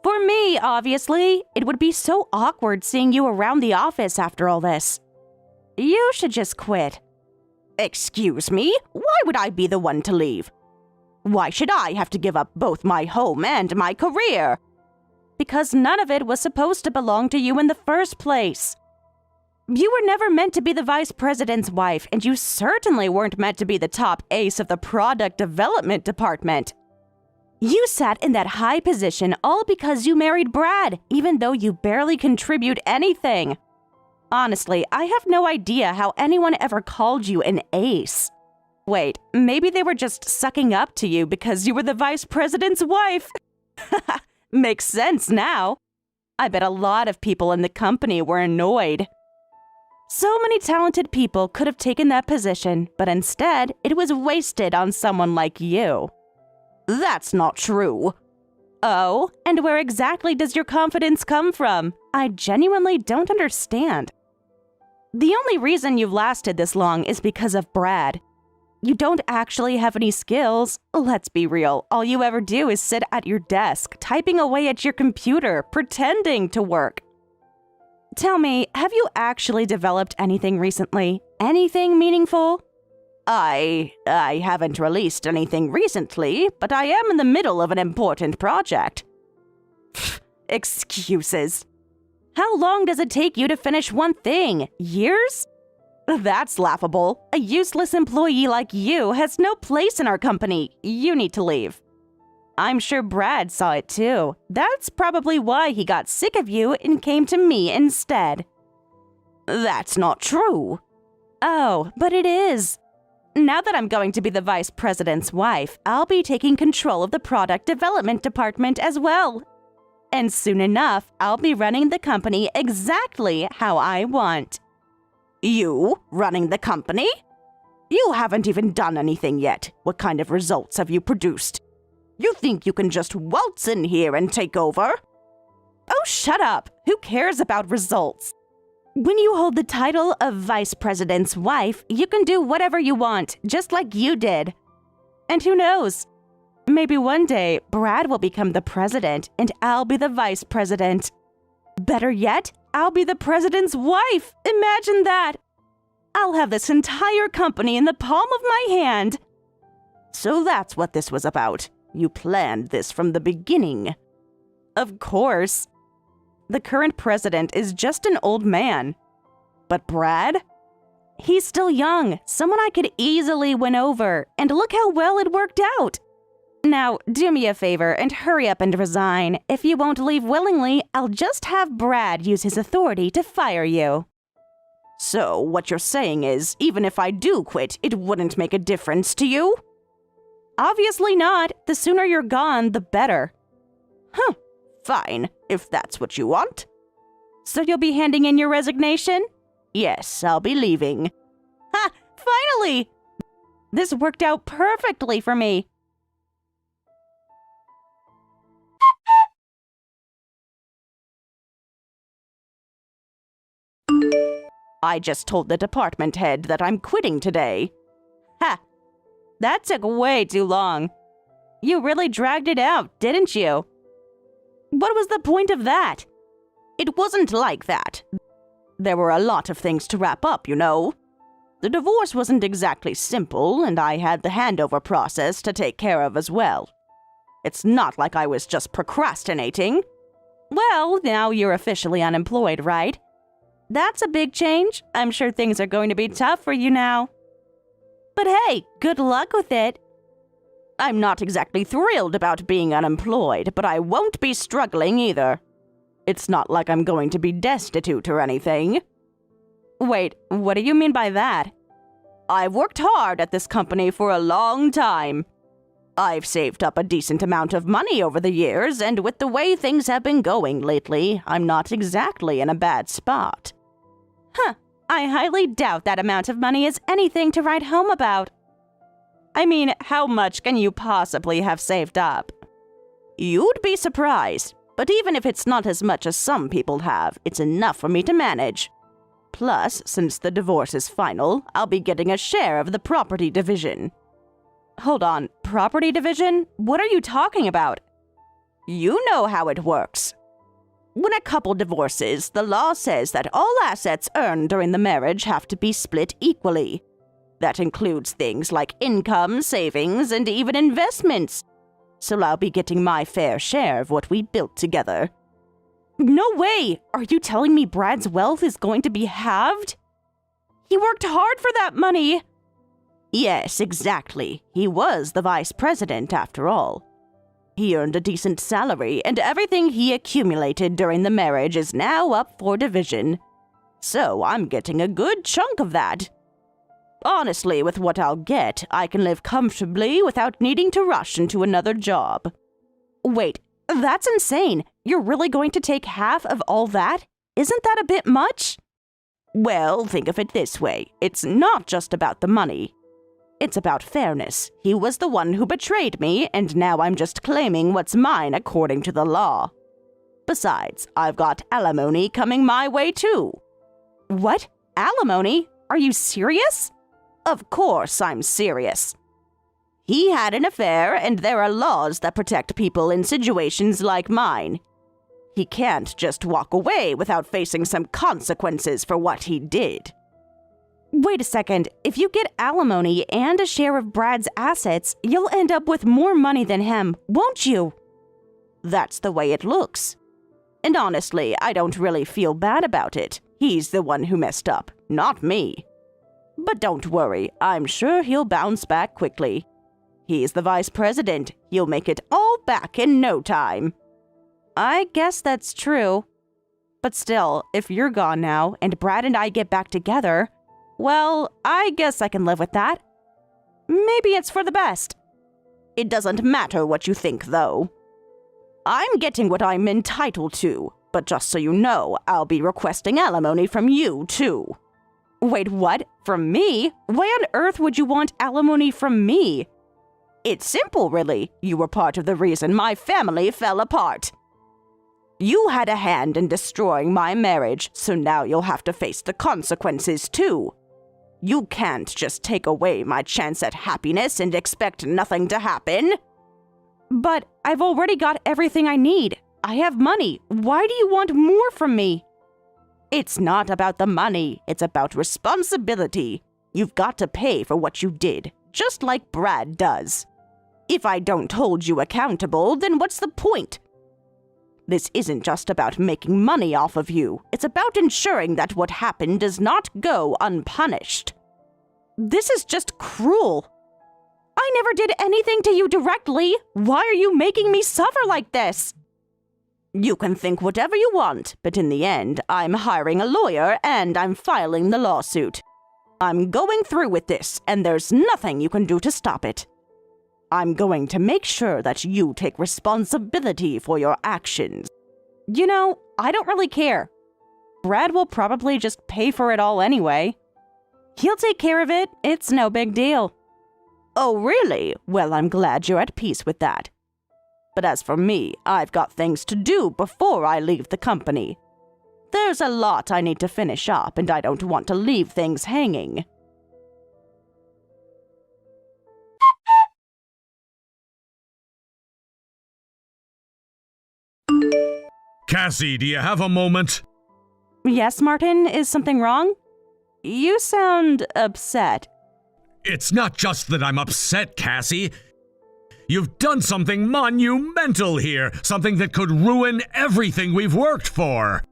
For me, obviously. It would be so awkward seeing you around the office after all this. You should just quit. Excuse me? Why would I be the one to leave? Why should I have to give up both my home and my career? Because none of it was supposed to belong to you in the first place. You were never meant to be the vice president's wife, and you certainly weren't meant to be the top ace of the product development department. You sat in that high position all because you married Brad, even though you barely contribute anything. Honestly, I have no idea how anyone ever called you an ace. Wait, maybe they were just sucking up to you because you were the vice president's wife. Makes sense now. I bet a lot of people in the company were annoyed. So many talented people could have taken that position, but instead, it was wasted on someone like you. That's not true. Oh, and where exactly does your confidence come from? I genuinely don't understand. The only reason you've lasted this long is because of Brad. You don't actually have any skills. Let's be real. All you ever do is sit at your desk, typing away at your computer, pretending to work. Tell me, have you actually developed anything recently? Anything meaningful? I haven't released anything recently, but I am in the middle of an important project. Excuses. How long does it take you to finish one thing? Years? That's laughable. A useless employee like you has no place in our company. You need to leave. I'm sure Brad saw it too. That's probably why he got sick of you and came to me instead. That's not true. Oh, but it is. Now that I'm going to be the vice president's wife, I'll be taking control of the product development department as well. And soon enough, I'll be running the company exactly how I want. You running the company? You haven't even done anything yet. What kind of results have you produced? You think you can just waltz in here and take over? Oh, shut up. Who cares about results? When you hold the title of vice president's wife, you can do whatever you want, just like you did. And who knows? Maybe one day, Brad will become the president and I'll be the vice president. Better yet, I'll be the president's wife. Imagine that. I'll have this entire company in the palm of my hand. So that's what this was about. You planned this from the beginning. Of course. The current president is just an old man. But Brad? He's still young, someone I could easily win over, and look how well it worked out. Now, do me a favor and hurry up and resign. If you won't leave willingly, I'll just have Brad use his authority to fire you. So, what you're saying is, even if I do quit, it wouldn't make a difference to you? Obviously not. The sooner you're gone, the better. Fine, if that's what you want. So you'll be handing in your resignation? Yes, I'll be leaving. Ha! Finally! This worked out perfectly for me. I just told the department head that I'm quitting today. Ha! That took way too long. You really dragged it out, didn't you? What was the point of that? It wasn't like that. There were a lot of things to wrap up, you know. The divorce wasn't exactly simple, and I had the handover process to take care of as well. It's not like I was just procrastinating. Well, now you're officially unemployed, right? That's a big change. I'm sure things are going to be tough for you now. But hey, good luck with it. I'm not exactly thrilled about being unemployed, but I won't be struggling either. It's not like I'm going to be destitute or anything. Wait, what do you mean by that? I've worked hard at this company for a long time. I've saved up a decent amount of money over the years, and with the way things have been going lately, I'm not exactly in a bad spot. I highly doubt that amount of money is anything to write home about. I mean, how much can you possibly have saved up? You'd be surprised, but even if it's not as much as some people have, it's enough for me to manage. Plus, since the divorce is final, I'll be getting a share of the property division. Hold on, property division? What are you talking about? You know how it works. When a couple divorces, the law says that all assets earned during the marriage have to be split equally. That includes things like income, savings, and even investments. So I'll be getting my fair share of what we built together. No way! Are you telling me Brad's wealth is going to be halved? He worked hard for that money! Yes, exactly. He was the vice president after all. He earned a decent salary, and everything he accumulated during the marriage is now up for division. So I'm getting a good chunk of that. Honestly, with what I'll get, I can live comfortably without needing to rush into another job. Wait, that's insane. You're really going to take half of all that? Isn't that a bit much? Well, think of it this way. It's not just about the money. It's about fairness. He was the one who betrayed me, and now I'm just claiming what's mine according to the law. Besides, I've got alimony coming my way too. What? Alimony? Are you serious? Of course I'm serious. He had an affair, and there are laws that protect people in situations like mine. He can't just walk away without facing some consequences for what he did. Wait a second. If you get alimony and a share of Brad's assets, you'll end up with more money than him, won't you? That's the way it looks. And honestly, I don't really feel bad about it. He's the one who messed up, not me. But don't worry, I'm sure he'll bounce back quickly. He's the vice president. He'll make it all back in no time. I guess that's true. But still, if you're gone now and Brad and I get back together, well, I guess I can live with that. Maybe it's for the best. It doesn't matter what you think, though. I'm getting what I'm entitled to, but just so you know, I'll be requesting alimony from you, too. Wait, what? From me? Why on earth would you want alimony from me? It's simple, really. You were part of the reason my family fell apart. You had a hand in destroying my marriage, so now you'll have to face the consequences, too. You can't just take away my chance at happiness and expect nothing to happen. But I've already got everything I need. I have money. Why do you want more from me? It's not about the money. It's about responsibility. You've got to pay for what you did, just like Brad does. If I don't hold you accountable, then what's the point? This isn't just about making money off of you. It's about ensuring that what happened does not go unpunished. This is just cruel. I never did anything to you directly. Why are you making me suffer like this? You can think whatever you want, but in the end, I'm hiring a lawyer and I'm filing the lawsuit. I'm going through with this, and there's nothing you can do to stop it. I'm going to make sure that you take responsibility for your actions. You know, I don't really care. Brad will probably just pay for it all anyway. He'll take care of it. It's no big deal. Oh, really? Well, I'm glad you're at peace with that. But as for me, I've got things to do before I leave the company. There's a lot I need to finish up, and I don't want to leave things hanging. Cassie, do you have a moment? Yes, Martin, is something wrong? You sound upset. It's not just that I'm upset, Cassie. You've done something monumental here, something that could ruin everything we've worked for.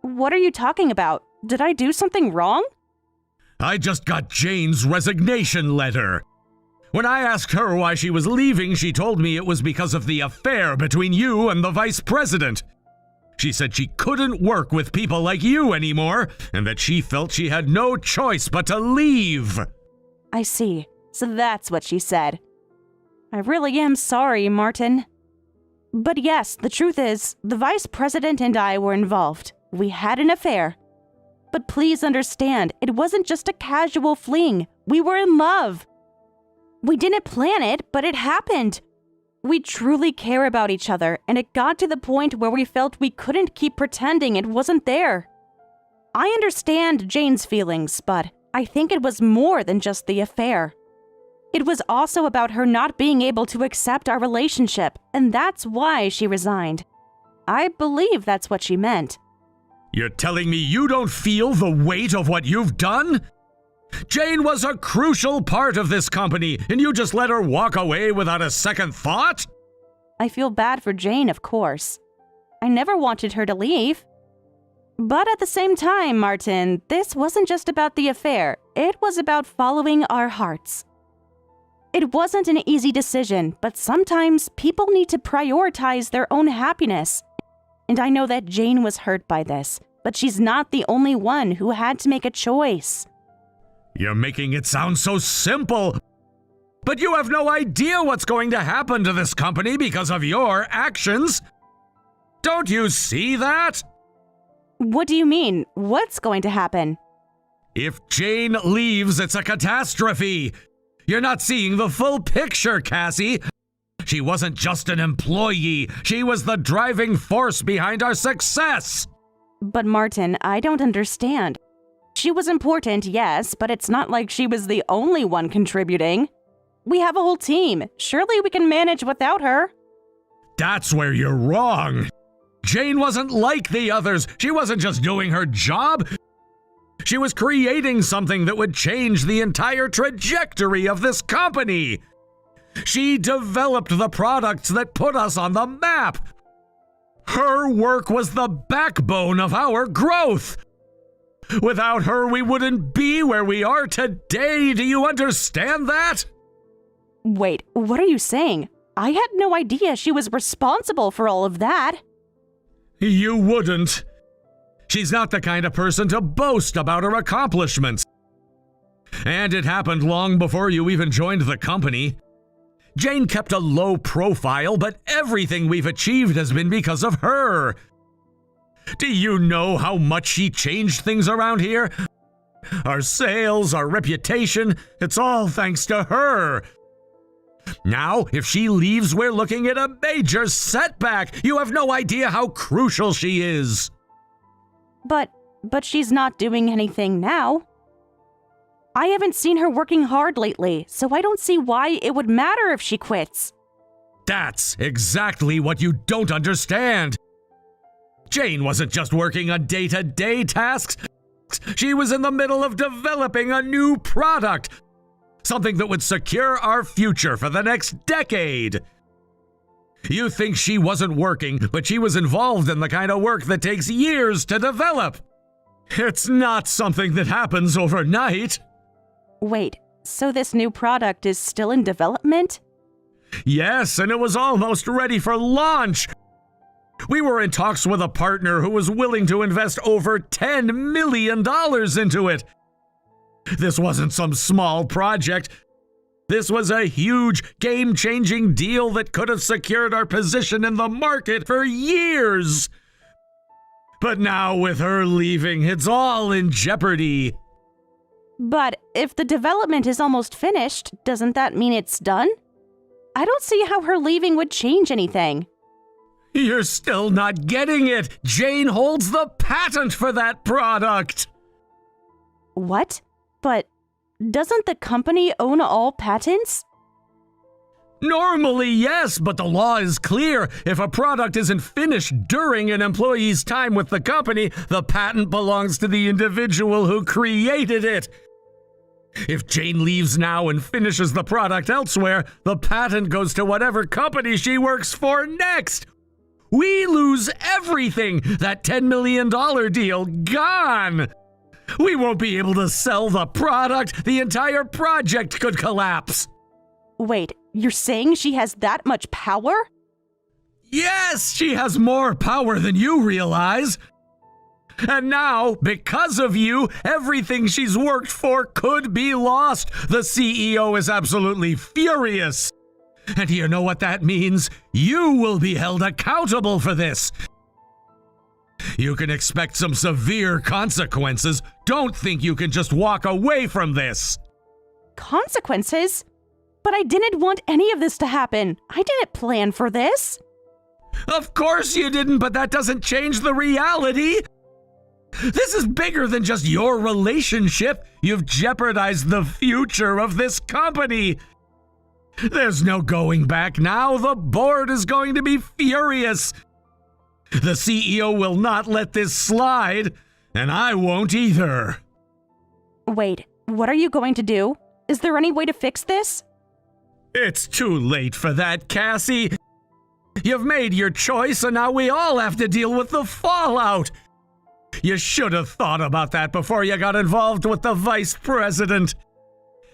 What are you talking about? Did I do something wrong? I just got Jane's resignation letter. When I asked her why she was leaving, she told me it was because of the affair between you and the vice president. She said she couldn't work with people like you anymore, and that she felt she had no choice but to leave. I see. So that's what she said. I really am sorry, Martin. But yes, the truth is, the vice president and I were involved. We had an affair. But please understand, it wasn't just a casual fling. We were in love. We didn't plan it, but it happened. We truly care about each other, and it got to the point where we felt we couldn't keep pretending it wasn't there. I understand Jane's feelings, but I think it was more than just the affair. It was also about her not being able to accept our relationship, and that's why she resigned. I believe that's what she meant. You're telling me you don't feel the weight of what you've done? Jane was a crucial part of this company, and you just let her walk away without a second thought? I feel bad for Jane, of course. I never wanted her to leave. But at the same time, Martin, this wasn't just about the affair. It was about following our hearts. It wasn't an easy decision, but sometimes people need to prioritize their own happiness. And I know that Jane was hurt by this, but she's not the only one who had to make a choice. You're making it sound so simple. But you have no idea what's going to happen to this company because of your actions. Don't you see that? What do you mean? What's going to happen? If Jane leaves, it's a catastrophe. You're not seeing the full picture, Cassie. She wasn't just an employee. She was the driving force behind our success. But Martin, I don't understand. She was important, yes, but it's not like she was the only one contributing. We have a whole team. Surely we can manage without her. That's where you're wrong. Jane wasn't like the others. She wasn't just doing her job. She was creating something that would change the entire trajectory of this company. She developed the products that put us on the map. Her work was the backbone of our growth. Without her, we wouldn't be where we are today. Do you understand that? Wait, what are you saying? I had no idea she was responsible for all of that. You wouldn't. She's not the kind of person to boast about her accomplishments. And it happened long before you even joined the company. Jane kept a low profile, but everything we've achieved has been because of her. Do you know how much she changed things around here? Our sales, our reputation, it's all thanks to her. Now, if she leaves, we're looking at a major setback. You have no idea how crucial she is. But she's not doing anything now. I haven't seen her working hard lately, so I don't see why it would matter if she quits. That's exactly what you don't understand. Jane wasn't just working on day-to-day tasks. She was in the middle of developing a new product, something that would secure our future for the next decade. You think she wasn't working, but she was involved in the kind of work that takes years to develop. It's not something that happens overnight. Wait, so this new product is still in development? Yes, and it was almost ready for launch. We were in talks with a partner who was willing to invest over $10 million into it. This wasn't some small project. This was a huge, game-changing deal that could have secured our position in the market for years. But now with her leaving, it's all in jeopardy. But if the development is almost finished, doesn't that mean it's done? I don't see how her leaving would change anything. You're still not getting it. Jane holds the patent for that product. What? But doesn't the company own all patents? Normally, yes, but the law is clear. If a product isn't finished during an employee's time with the company, the patent belongs to the individual who created it. If Jane leaves now and finishes the product elsewhere, the patent goes to whatever company she works for next. We lose everything. That $10 million deal, gone. We won't be able to sell the product. The entire project could collapse. Wait, you're saying she has that much power? Yes, she has more power than you realize. And now, because of you, everything she's worked for could be lost. The CEO is absolutely furious. And you know what that means? You will be held accountable for this. You can expect some severe consequences. Don't think you can just walk away from this. Consequences? But I didn't want any of this to happen. I didn't plan for this. Of course you didn't, but that doesn't change the reality. This is bigger than just your relationship. You've jeopardized the future of this company. There's no going back now. The board is going to be furious. The CEO will not let this slide, and I won't either. Wait, what are you going to do? Is there any way to fix this? It's too late for that, Cassie. You've made your choice, and now we all have to deal with the fallout. You should have thought about that before you got involved with the vice president.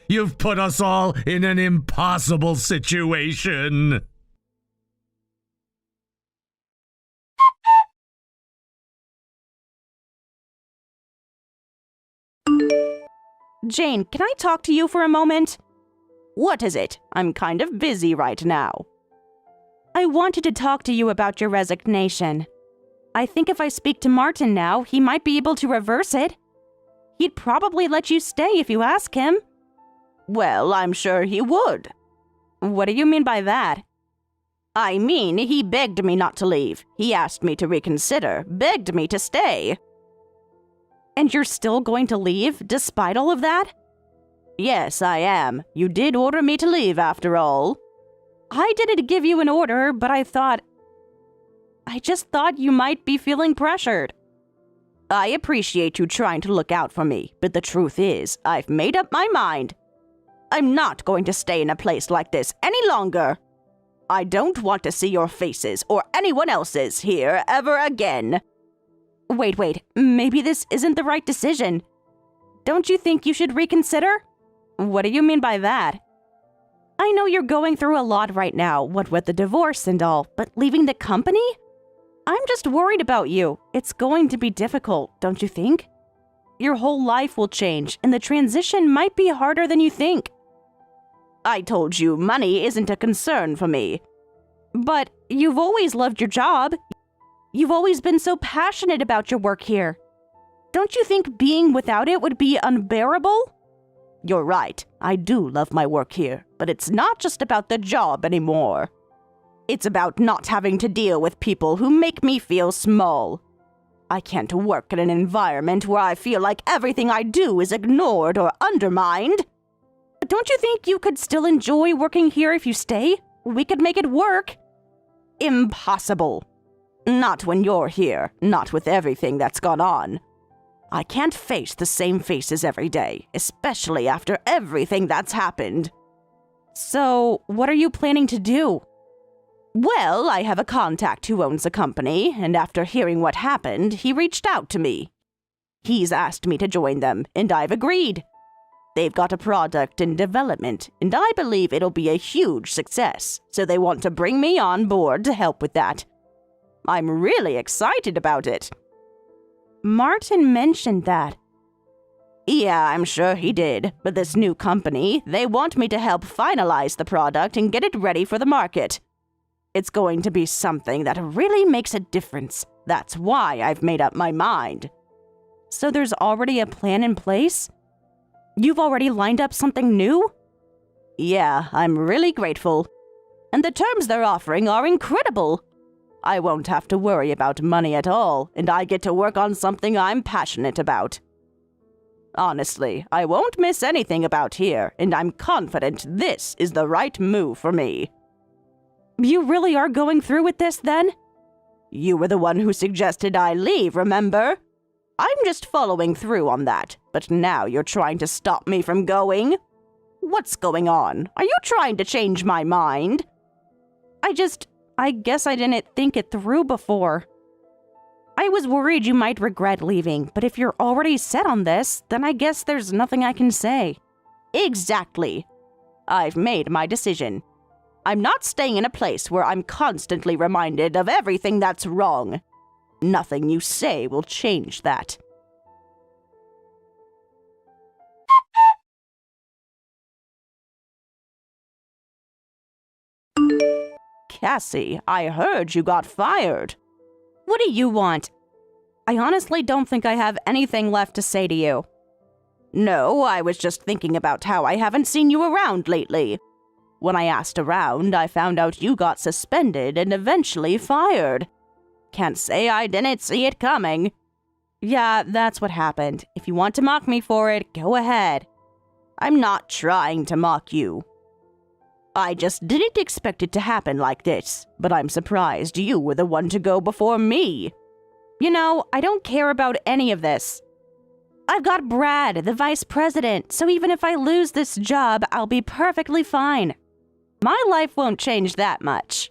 You've put us all in an impossible situation. Jane, can I talk to you for a moment? What is it? I'm kind of busy right now. I wanted to talk to you about your resignation. I think if I speak to Martin now, he might be able to reverse it. He'd probably let you stay if you ask him. Well, I'm sure he would. What do you mean by that? I mean, he begged me not to leave. He asked me to reconsider, begged me to stay. And you're still going to leave, despite all of that? Yes, I am. You did order me to leave, after all. I didn't give you an order, but I just thought you might be feeling pressured. I appreciate you trying to look out for me, but the truth is, I've made up my mind. I'm not going to stay in a place like this any longer. I don't want to see your faces or anyone else's here ever again. Wait, maybe this isn't the right decision. Don't you think you should reconsider? What do you mean by that? I know you're going through a lot right now, what with the divorce and all, but leaving the company? I'm just worried about you. It's going to be difficult, don't you think? Your whole life will change, and the transition might be harder than you think. I told you money isn't a concern for me. But you've always loved your job. You've always been so passionate about your work here. Don't you think being without it would be unbearable? You're right, I do love my work here, but it's not just about the job anymore. It's about not having to deal with people who make me feel small. I can't work in an environment where I feel like everything I do is ignored or undermined. But don't you think you could still enjoy working here if you stay? We could make it work. Impossible. Not when you're here, not with everything that's gone on. I can't face the same faces every day, especially after everything that's happened. So, what are you planning to do? Well, I have a contact who owns a company, and after hearing what happened, he reached out to me. He's asked me to join them, and I've agreed. They've got a product in development, and I believe it'll be a huge success, so they want to bring me on board to help with that. I'm really excited about it. Martin mentioned that. Yeah, I'm sure he did. But this new company, they want me to help finalize the product and get it ready for the market. It's going to be something that really makes a difference. That's why I've made up my mind. So there's already a plan in place? You've already lined up something new? Yeah, I'm really grateful. And the terms they're offering are incredible. I won't have to worry about money at all, and I get to work on something I'm passionate about. Honestly, I won't miss anything about here, and I'm confident this is the right move for me. You really are going through with this, then? You were the one who suggested I leave, remember? I'm just following through on that, but now you're trying to stop me from going? What's going on? Are you trying to change my mind? I guess I didn't think it through before. I was worried you might regret leaving, but if you're already set on this, then I guess there's nothing I can say. Exactly. I've made my decision. I'm not staying in a place where I'm constantly reminded of everything that's wrong. Nothing you say will change that. Cassie, I heard you got fired. What do you want? I honestly don't think I have anything left to say to you. No, I was just thinking about how I haven't seen you around lately. When I asked around, I found out you got suspended and eventually fired. Can't say I didn't see it coming. Yeah, that's what happened. If you want to mock me for it, go ahead. I'm not trying to mock you. I just didn't expect it to happen like this, but I'm surprised you were the one to go before me. You know, I don't care about any of this. I've got Brad, the vice president, so even if I lose this job, I'll be perfectly fine. My life won't change that much.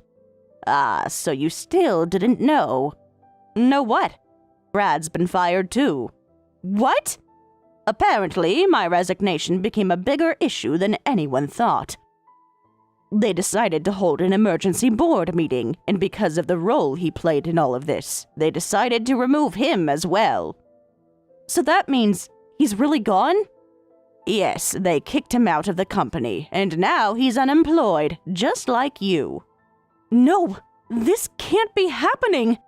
Ah, so you still didn't know. Know what? Brad's been fired too. What? Apparently, my resignation became a bigger issue than anyone thought. They decided to hold an emergency board meeting, and because of the role he played in all of this, they decided to remove him as well. So that means he's really gone? Yes, they kicked him out of the company, and now he's unemployed, just like you. No, this can't be happening.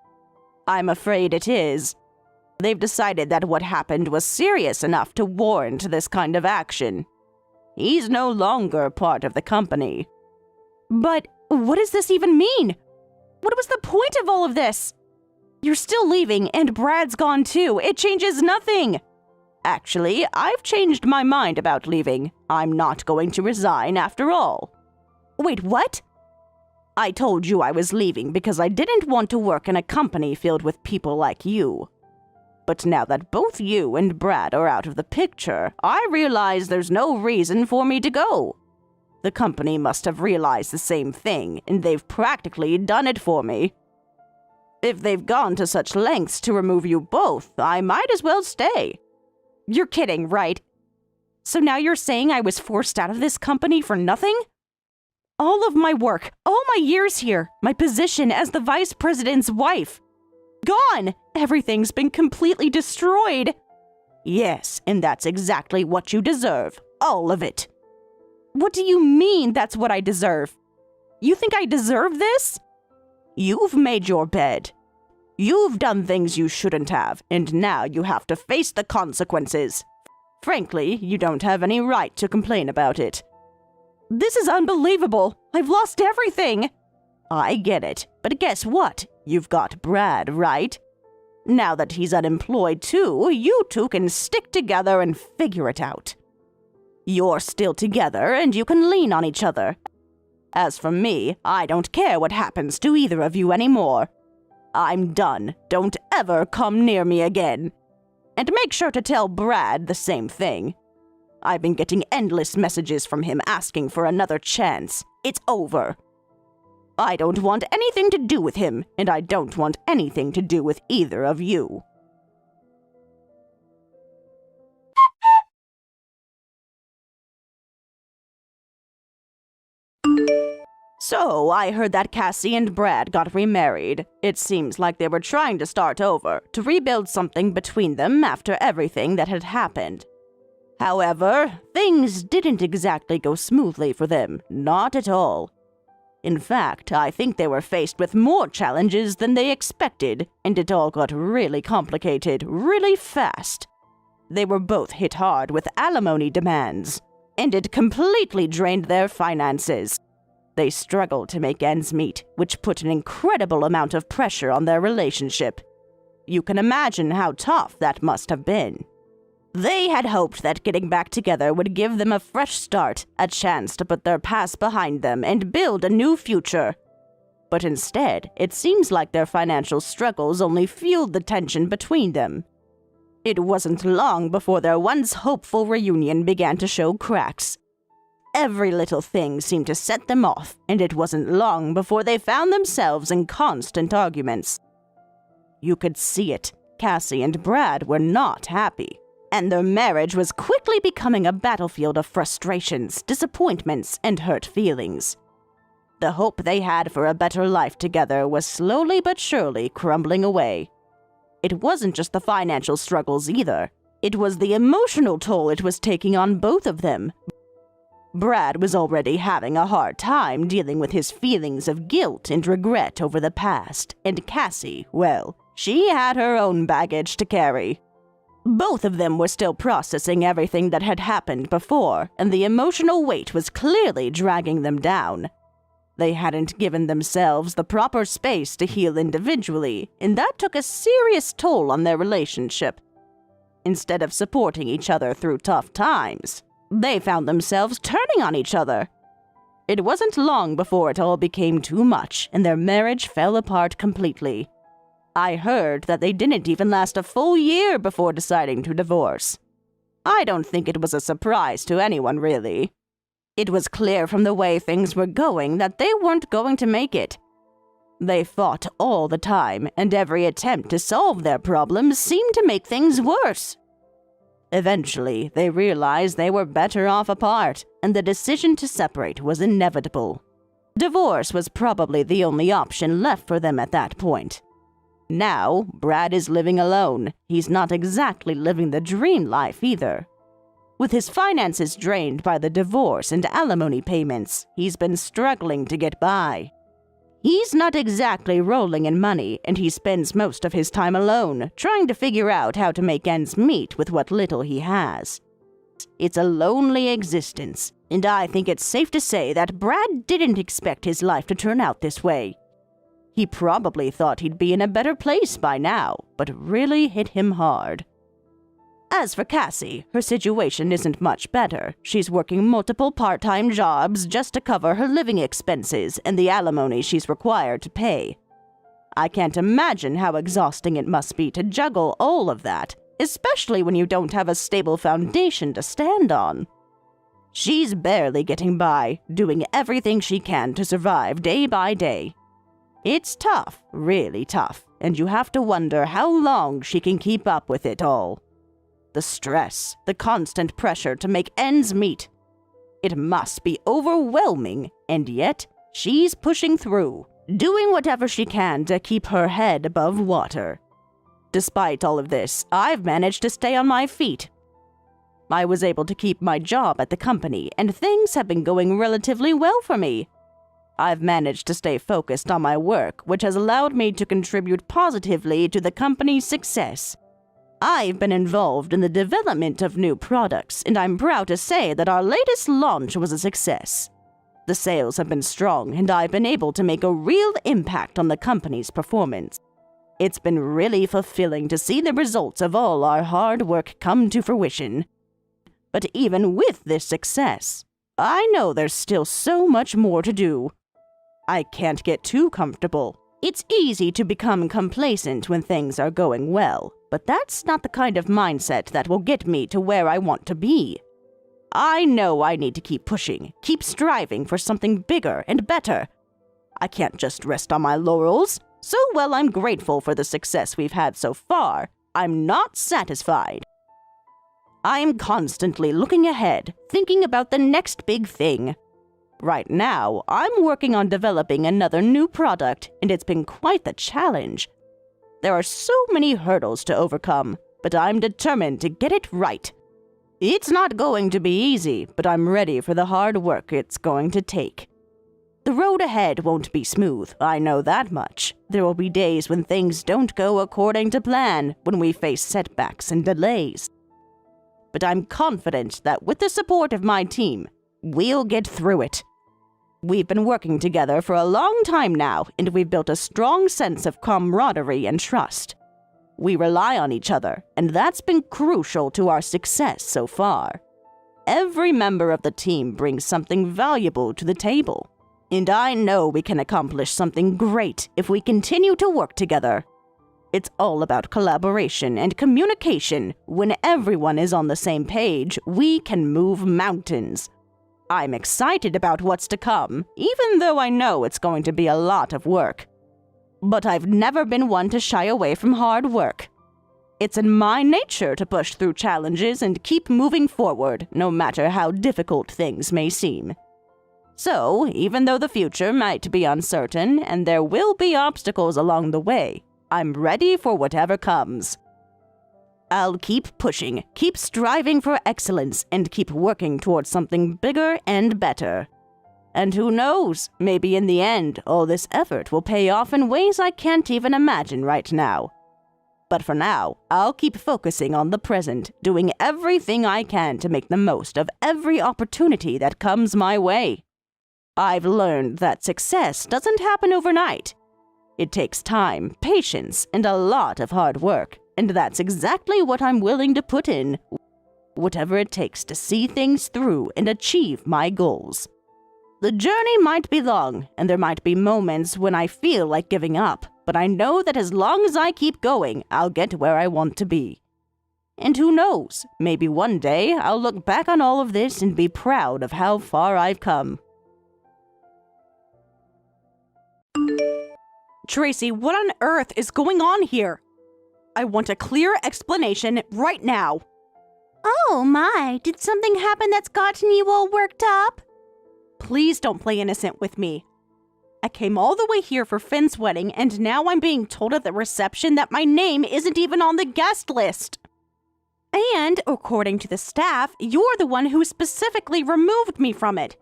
I'm afraid it is. They've decided that what happened was serious enough to warrant this kind of action. He's no longer part of the company. But what does this even mean? What was the point of all of this? You're still leaving, and Brad's gone too. It changes nothing. Actually, I've changed my mind about leaving. I'm not going to resign after all. Wait, what? I told you I was leaving because I didn't want to work in a company filled with people like you. But now that both you and Brad are out of the picture, I realize there's no reason for me to go. The company must have realized the same thing, and they've practically done it for me. If they've gone to such lengths to remove you both, I might as well stay. You're kidding, right? So now you're saying I was forced out of this company for nothing? All of my work, all my years here, my position as the vice president's wife. Gone! Everything's been completely destroyed. Yes, and that's exactly what you deserve. All of it. What do you mean that's what I deserve? You think I deserve this? You've made your bed. You've done things you shouldn't have, and now you have to face the consequences. Frankly, you don't have any right to complain about it. This is unbelievable. I've lost everything. I get it, but guess what? You've got Brad, right? Now that he's unemployed too, you two can stick together and figure it out. You're still together, and you can lean on each other. As for me, I don't care what happens to either of you anymore. I'm done. Don't ever come near me again. And make sure to tell Brad the same thing. I've been getting endless messages from him asking for another chance. It's over. I don't want anything to do with him, and I don't want anything to do with either of you. So, I heard that Cassie and Brad got remarried. It seems like they were trying to start over, to rebuild something between them after everything that had happened. However, things didn't exactly go smoothly for them, not at all. In fact, I think they were faced with more challenges than they expected, and it all got really complicated really fast. They were both hit hard with alimony demands, and it completely drained their finances. They struggled to make ends meet, which put an incredible amount of pressure on their relationship. You can imagine how tough that must have been. They had hoped that getting back together would give them a fresh start, a chance to put their past behind them and build a new future. But instead, it seems like their financial struggles only fueled the tension between them. It wasn't long before their once hopeful reunion began to show cracks. Every little thing seemed to set them off, and it wasn't long before they found themselves in constant arguments. You could see it. Cassie and Brad were not happy, and their marriage was quickly becoming a battlefield of frustrations, disappointments, and hurt feelings. The hope they had for a better life together was slowly but surely crumbling away. It wasn't just the financial struggles either. It was the emotional toll it was taking on both of them. Brad was already having a hard time dealing with his feelings of guilt and regret over the past, and Cassie, well, she had her own baggage to carry. Both of them were still processing everything that had happened before, and the emotional weight was clearly dragging them down. They hadn't given themselves the proper space to heal individually, and that took a serious toll on their relationship. Instead of supporting each other through tough times, they found themselves turning on each other. It wasn't long before it all became too much, and their marriage fell apart completely. I heard that they didn't even last a full year before deciding to divorce. I don't think it was a surprise to anyone, really. It was clear from the way things were going that they weren't going to make it. They fought all the time, and every attempt to solve their problems seemed to make things worse. Eventually, they realized they were better off apart, and the decision to separate was inevitable. Divorce was probably the only option left for them at that point. Now, Brad is living alone. He's not exactly living the dream life either. With his finances drained by the divorce and alimony payments, he's been struggling to get by. He's not exactly rolling in money, and he spends most of his time alone, trying to figure out how to make ends meet with what little he has. It's a lonely existence, and I think it's safe to say that Brad didn't expect his life to turn out this way. He probably thought he'd be in a better place by now, but it really hit him hard. As for Cassie, her situation isn't much better. She's working multiple part-time jobs just to cover her living expenses and the alimony she's required to pay. I can't imagine how exhausting it must be to juggle all of that, especially when you don't have a stable foundation to stand on. She's barely getting by, doing everything she can to survive day by day. It's tough, really tough, and you have to wonder how long she can keep up with it all. The stress, the constant pressure to make ends meet. It must be overwhelming, and yet she's pushing through, doing whatever she can to keep her head above water. Despite all of this, I've managed to stay on my feet. I was able to keep my job at the company, and things have been going relatively well for me. I've managed to stay focused on my work, which has allowed me to contribute positively to the company's success. I've been involved in the development of new products, and I'm proud to say that our latest launch was a success. The sales have been strong, and I've been able to make a real impact on the company's performance. It's been really fulfilling to see the results of all our hard work come to fruition. But even with this success, I know there's still so much more to do. I can't get too comfortable. It's easy to become complacent when things are going well, but that's not the kind of mindset that will get me to where I want to be. I know I need to keep pushing, keep striving for something bigger and better. I can't just rest on my laurels. So while I'm grateful for the success we've had so far, I'm not satisfied. I'm constantly looking ahead, thinking about the next big thing. Right now, I'm working on developing another new product, and it's been quite the challenge. There are so many hurdles to overcome, but I'm determined to get it right. It's not going to be easy, but I'm ready for the hard work it's going to take. The road ahead won't be smooth, I know that much. There will be days when things don't go according to plan, when we face setbacks and delays. But I'm confident that with the support of my team, we'll get through it. We've been working together for a long time now, and we've built a strong sense of camaraderie and trust. We rely on each other, and that's been crucial to our success so far. Every member of the team brings something valuable to the table, and I know we can accomplish something great if we continue to work together. It's all about collaboration and communication. When everyone is on the same page, we can move mountains. I'm excited about what's to come, even though I know it's going to be a lot of work. But I've never been one to shy away from hard work. It's in my nature to push through challenges and keep moving forward, no matter how difficult things may seem. So, even though the future might be uncertain and there will be obstacles along the way, I'm ready for whatever comes. I'll keep pushing, keep striving for excellence, and keep working towards something bigger and better. And who knows, maybe in the end, all this effort will pay off in ways I can't even imagine right now. But for now, I'll keep focusing on the present, doing everything I can to make the most of every opportunity that comes my way. I've learned that success doesn't happen overnight. It takes time, patience, and a lot of hard work, and that's exactly what I'm willing to put in, whatever it takes to see things through and achieve my goals. The journey might be long, and there might be moments when I feel like giving up, but I know that as long as I keep going, I'll get where I want to be. And who knows, maybe one day I'll look back on all of this and be proud of how far I've come. Tracy, what on earth is going on here? I want a clear explanation right now. Oh my, did something happen that's gotten you all worked up? Please don't play innocent with me. I came all the way here for Finn's wedding, and now I'm being told at the reception that my name isn't even on the guest list. And, according to the staff, you're the one who specifically removed me from it.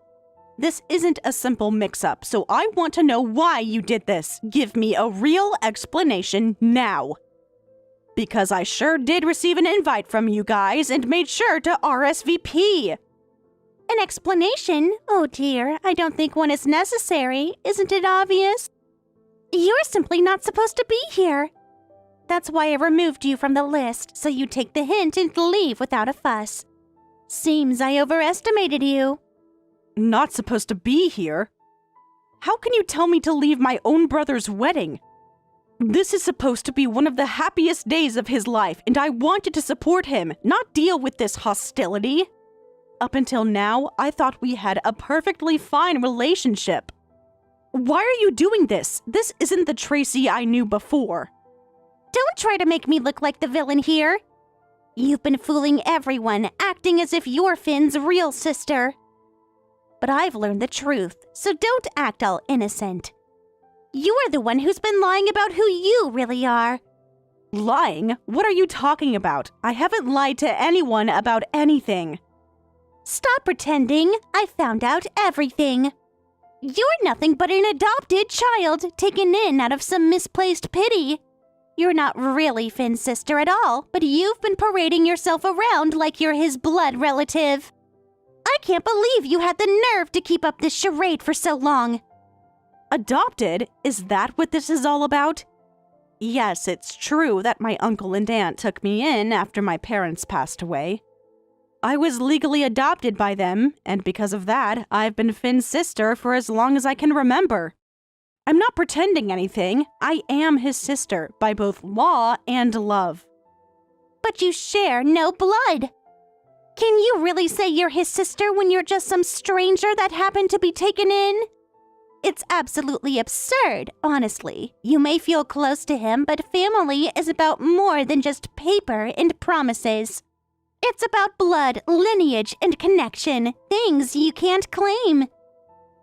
This isn't a simple mix-up, so I want to know why you did this. Give me a real explanation now. Because I sure did receive an invite from you guys and made sure to RSVP. An explanation? Oh dear, I don't think one is necessary. Isn't it obvious? You're simply not supposed to be here. That's why I removed you from the list, so you take the hint and leave without a fuss. Seems I overestimated you. Not supposed to be here? How can you tell me to leave my own brother's wedding? This is supposed to be one of the happiest days of his life, and I wanted to support him, not deal with this hostility. Up until now, I thought we had a perfectly fine relationship. Why are you doing this? This isn't the Tracy I knew before. Don't try to make me look like the villain here. You've been fooling everyone, acting as if you're Finn's real sister. But I've learned the truth, so don't act all innocent. You're the one who's been lying about who you really are. Lying? What are you talking about? I haven't lied to anyone about anything. Stop pretending. I found out everything. You're nothing but an adopted child taken in out of some misplaced pity. You're not really Finn's sister at all, but you've been parading yourself around like you're his blood relative. I can't believe you had the nerve to keep up this charade for so long. Adopted? Is that what this is all about? Yes, it's true that my uncle and aunt took me in after my parents passed away. I was legally adopted by them, and because of that, I've been Finn's sister for as long as I can remember. I'm not pretending anything. I am his sister by both law and love. But you share no blood. Can you really say you're his sister when you're just some stranger that happened to be taken in? It's absolutely absurd, honestly. You may feel close to him, but family is about more than just paper and promises. It's about blood, lineage, and connection, things you can't claim.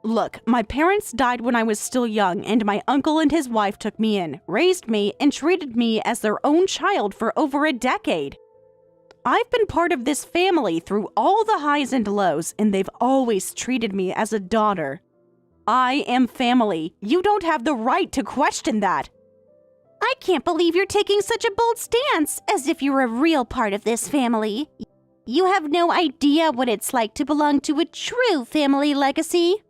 Look, my parents died when I was still young, and my uncle and his wife took me in, raised me, and treated me as their own child for over a decade. I've been part of this family through all the highs and lows, and they've always treated me as a daughter. I am family. You don't have the right to question that. I can't believe you're taking such a bold stance, as if you're a real part of this family. You have no idea what it's like to belong to a true family legacy.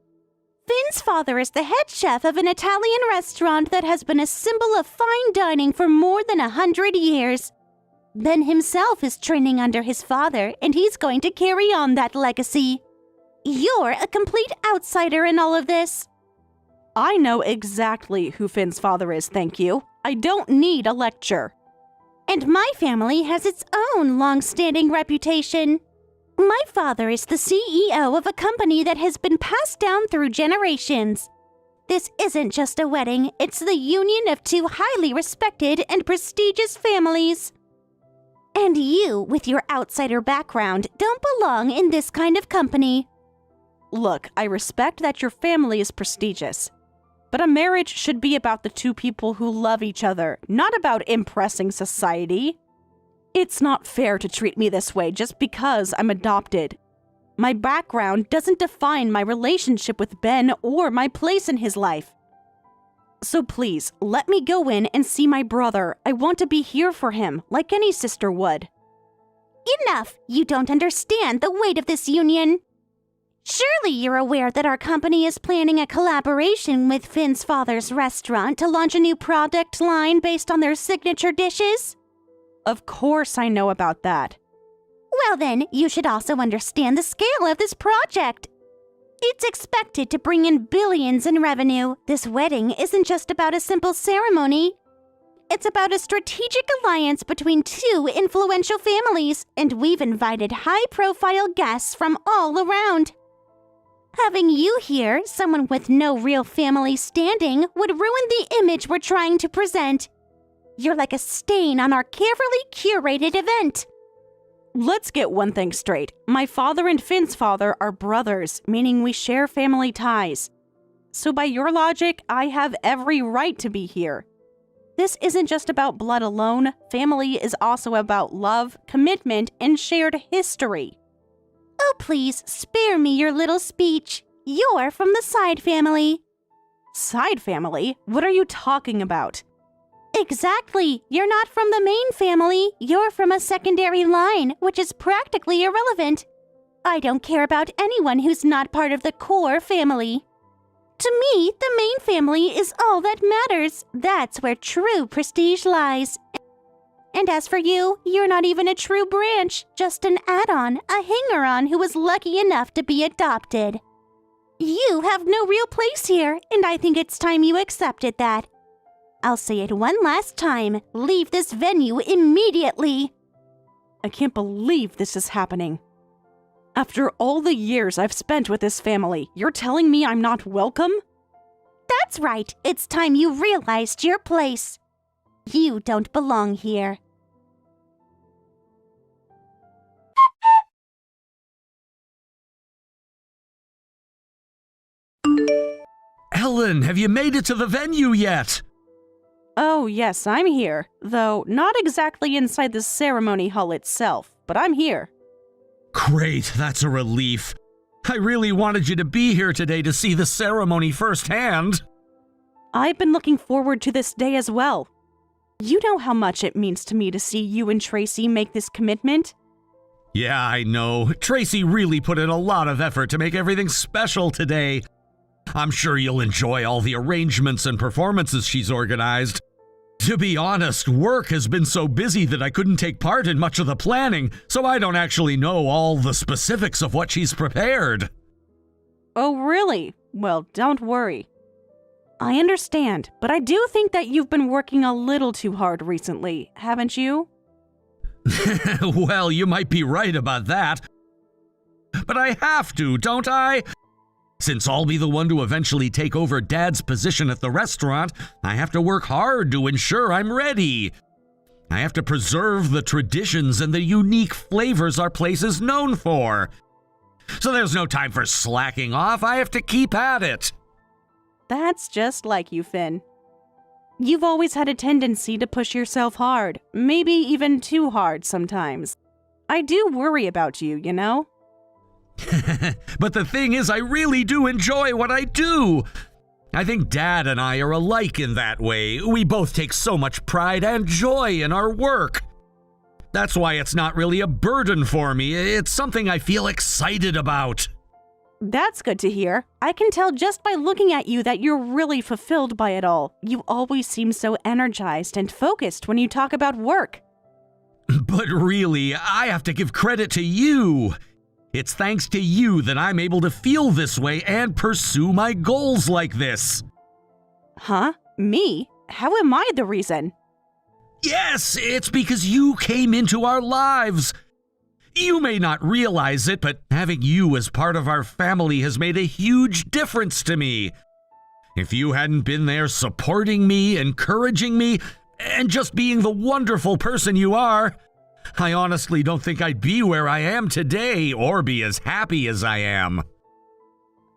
Finn's father is the head chef of an Italian restaurant that has been a symbol of fine dining for more than 100 years. Ben himself is training under his father, and he's going to carry on that legacy. You're a complete outsider in all of this. I know exactly who Finn's father is, thank you. I don't need a lecture. And my family has its own long-standing reputation. My father is the CEO of a company that has been passed down through generations. This isn't just a wedding, it's the union of two highly respected and prestigious families. And you, with your outsider background, don't belong in this kind of company. Look, I respect that your family is prestigious. But a marriage should be about the two people who love each other, not about impressing society. It's not fair to treat me this way just because I'm adopted. My background doesn't define my relationship with Ben or my place in his life. So please, let me go in and see my brother. I want to be here for him, like any sister would. Enough! You don't understand the weight of this union. Surely you're aware that our company is planning a collaboration with Finn's father's restaurant to launch a new product line based on their signature dishes? Of course I know about that. Well then, you should also understand the scale of this project. It's expected to bring in billions in revenue. This wedding isn't just about a simple ceremony. It's about a strategic alliance between two influential families, and we've invited high-profile guests from all around. Having you here, someone with no real family standing, would ruin the image we're trying to present. You're like a stain on our carefully curated event. Let's get one thing straight. My father and Finn's father are brothers, meaning we share family ties. So by your logic, I have every right to be here. This isn't just about blood alone. Family is also about love, commitment, and shared history. Oh, please, spare me your little speech. You're from the side family. Side family? What are you talking about? Exactly. You're not from the main family. You're from a secondary line, which is practically irrelevant. I don't care about anyone who's not part of the core family. To me, the main family is all that matters. That's where true prestige lies. And as for you, you're not even a true branch, just an add-on, a hanger-on who was lucky enough to be adopted. You have no real place here, and I think it's time you accepted that. I'll say it one last time. Leave this venue immediately. I can't believe this is happening. After all the years I've spent with this family, you're telling me I'm not welcome? That's right. It's time you realized your place. You don't belong here. Ellen, have you made it to the venue yet? Oh, yes, I'm here. Though not exactly inside the ceremony hall itself, but I'm here. Great, that's a relief. I really wanted you to be here today to see the ceremony firsthand. I've been looking forward to this day as well. You know how much it means to me to see you and Tracy make this commitment? Yeah, I know. Tracy really put in a lot of effort to make everything special today. I'm sure you'll enjoy all the arrangements and performances she's organized. To be honest, work has been so busy that I couldn't take part in much of the planning, so I don't actually know all the specifics of what she's prepared. Oh, really? Well, don't worry. I understand, but I do think that you've been working a little too hard recently, haven't you? Well, you might be right about that. But I have to, don't I? Since I'll be the one to eventually take over Dad's position at the restaurant, I have to work hard to ensure I'm ready. I have to preserve the traditions and the unique flavors our place is known for. So there's no time for slacking off. I have to keep at it. That's just like you, Finn. You've always had a tendency to push yourself hard, maybe even too hard sometimes. I do worry about you, you know? But the thing is, I really do enjoy what I do. I think Dad and I are alike in that way. We both take so much pride and joy in our work. That's why it's not really a burden for me. It's something I feel excited about. That's good to hear. I can tell just by looking at you that you're really fulfilled by it all. You always seem so energized and focused when you talk about work. But really, I have to give credit to you. It's thanks to you that I'm able to feel this way and pursue my goals like this. Huh? Me? How am I the reason? Yes, it's because you came into our lives. You may not realize it, but having you as part of our family has made a huge difference to me. If you hadn't been there supporting me, encouraging me, and just being the wonderful person you are, I honestly don't think I'd be where I am today or be as happy as I am.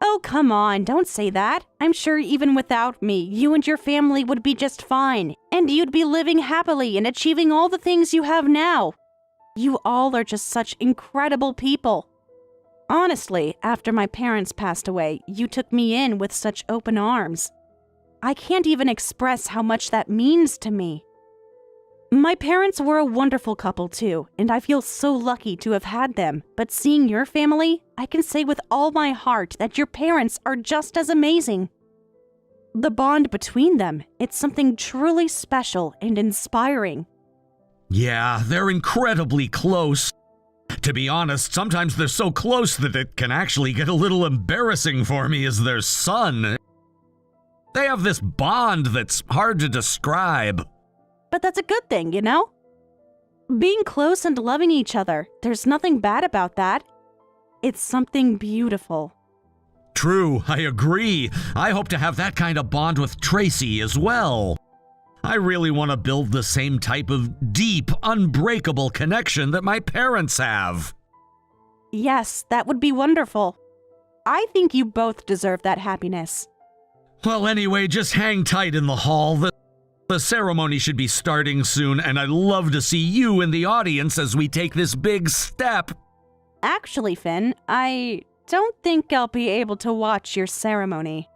Oh, come on, don't say that. I'm sure even without me, you and your family would be just fine, and you'd be living happily and achieving all the things you have now. You all are just such incredible people. Honestly, after my parents passed away, you took me in with such open arms. I can't even express how much that means to me. My parents were a wonderful couple too, and I feel so lucky to have had them. But seeing your family, I can say with all my heart that your parents are just as amazing. The bond between them, it's something truly special and inspiring. Yeah, they're incredibly close. To be honest, sometimes they're so close that it can actually get a little embarrassing for me as their son. They have this bond that's hard to describe. But that's a good thing, you know? Being close and loving each other, there's nothing bad about that. It's something beautiful. True, I agree. I hope to have that kind of bond with Tracy as well. I really want to build the same type of deep, unbreakable connection that my parents have. Yes, that would be wonderful. I think you both deserve that happiness. Well, anyway, just hang tight in the hall. The ceremony should be starting soon, and I'd love to see you in the audience as we take this big step. Actually, Finn, I don't think I'll be able to watch your ceremony.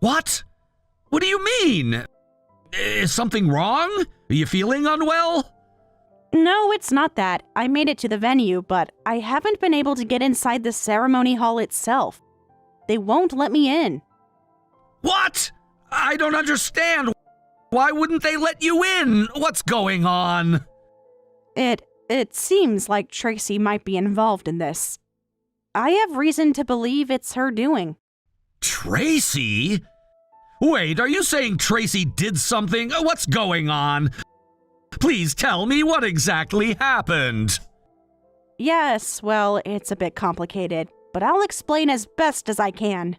What? What do you mean? Is something wrong? Are you feeling unwell? No, it's not that. I made it to the venue, but I haven't been able to get inside the ceremony hall itself. They won't let me in. What? I don't understand. Why wouldn't they let you in? What's going on? It seems like Tracy might be involved in this. I have reason to believe it's her doing. Tracy? Wait, are you saying Tracy did something? What's going on? Please tell me what exactly happened. Yes, well, it's a bit complicated, but I'll explain as best as I can.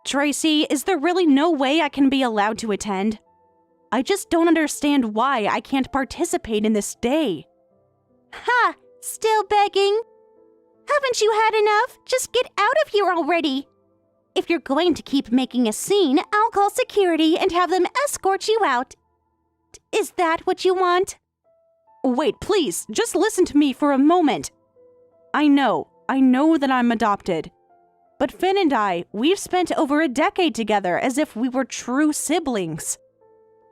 Tracy, is there really no way I can be allowed to attend? I just don't understand why I can't participate in this day. Ha! Still begging? Haven't you had enough? Just get out of here already. If you're going to keep making a scene, I'll call security and have them escort you out. Is that what you want? Wait, please, just listen to me for a moment. I know that I'm adopted. But Finn and I, we've spent over a decade together as if we were true siblings.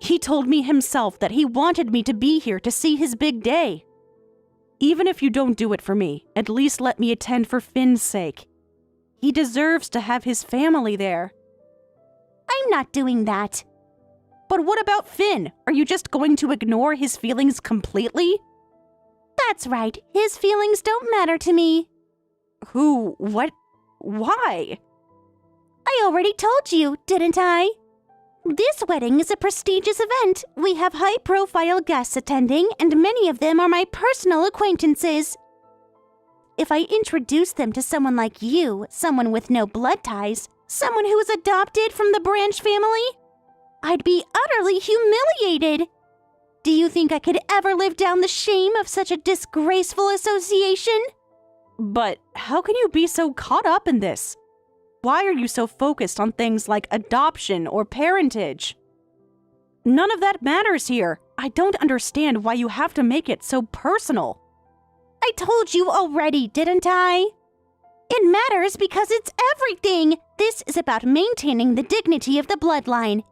He told me himself that he wanted me to be here to see his big day. Even if you don't do it for me, at least let me attend for Finn's sake. He deserves to have his family there. I'm not doing that. But what about Finn? Are you just going to ignore his feelings completely? That's right. His feelings don't matter to me. Who? What? Why? I already told you, didn't I? This wedding is a prestigious event. We have high-profile guests attending, and many of them are my personal acquaintances. If I introduce them to someone like you, someone with no blood ties, someone who is adopted from the Branch family, I'd be utterly humiliated. Do you think I could ever live down the shame of such a disgraceful association? But how can you be so caught up in this? Why are you so focused on things like adoption or parentage? None of that matters here. I don't understand why you have to make it so personal. I told you already, didn't I? It matters because it's everything. This is about maintaining the dignity of the bloodline.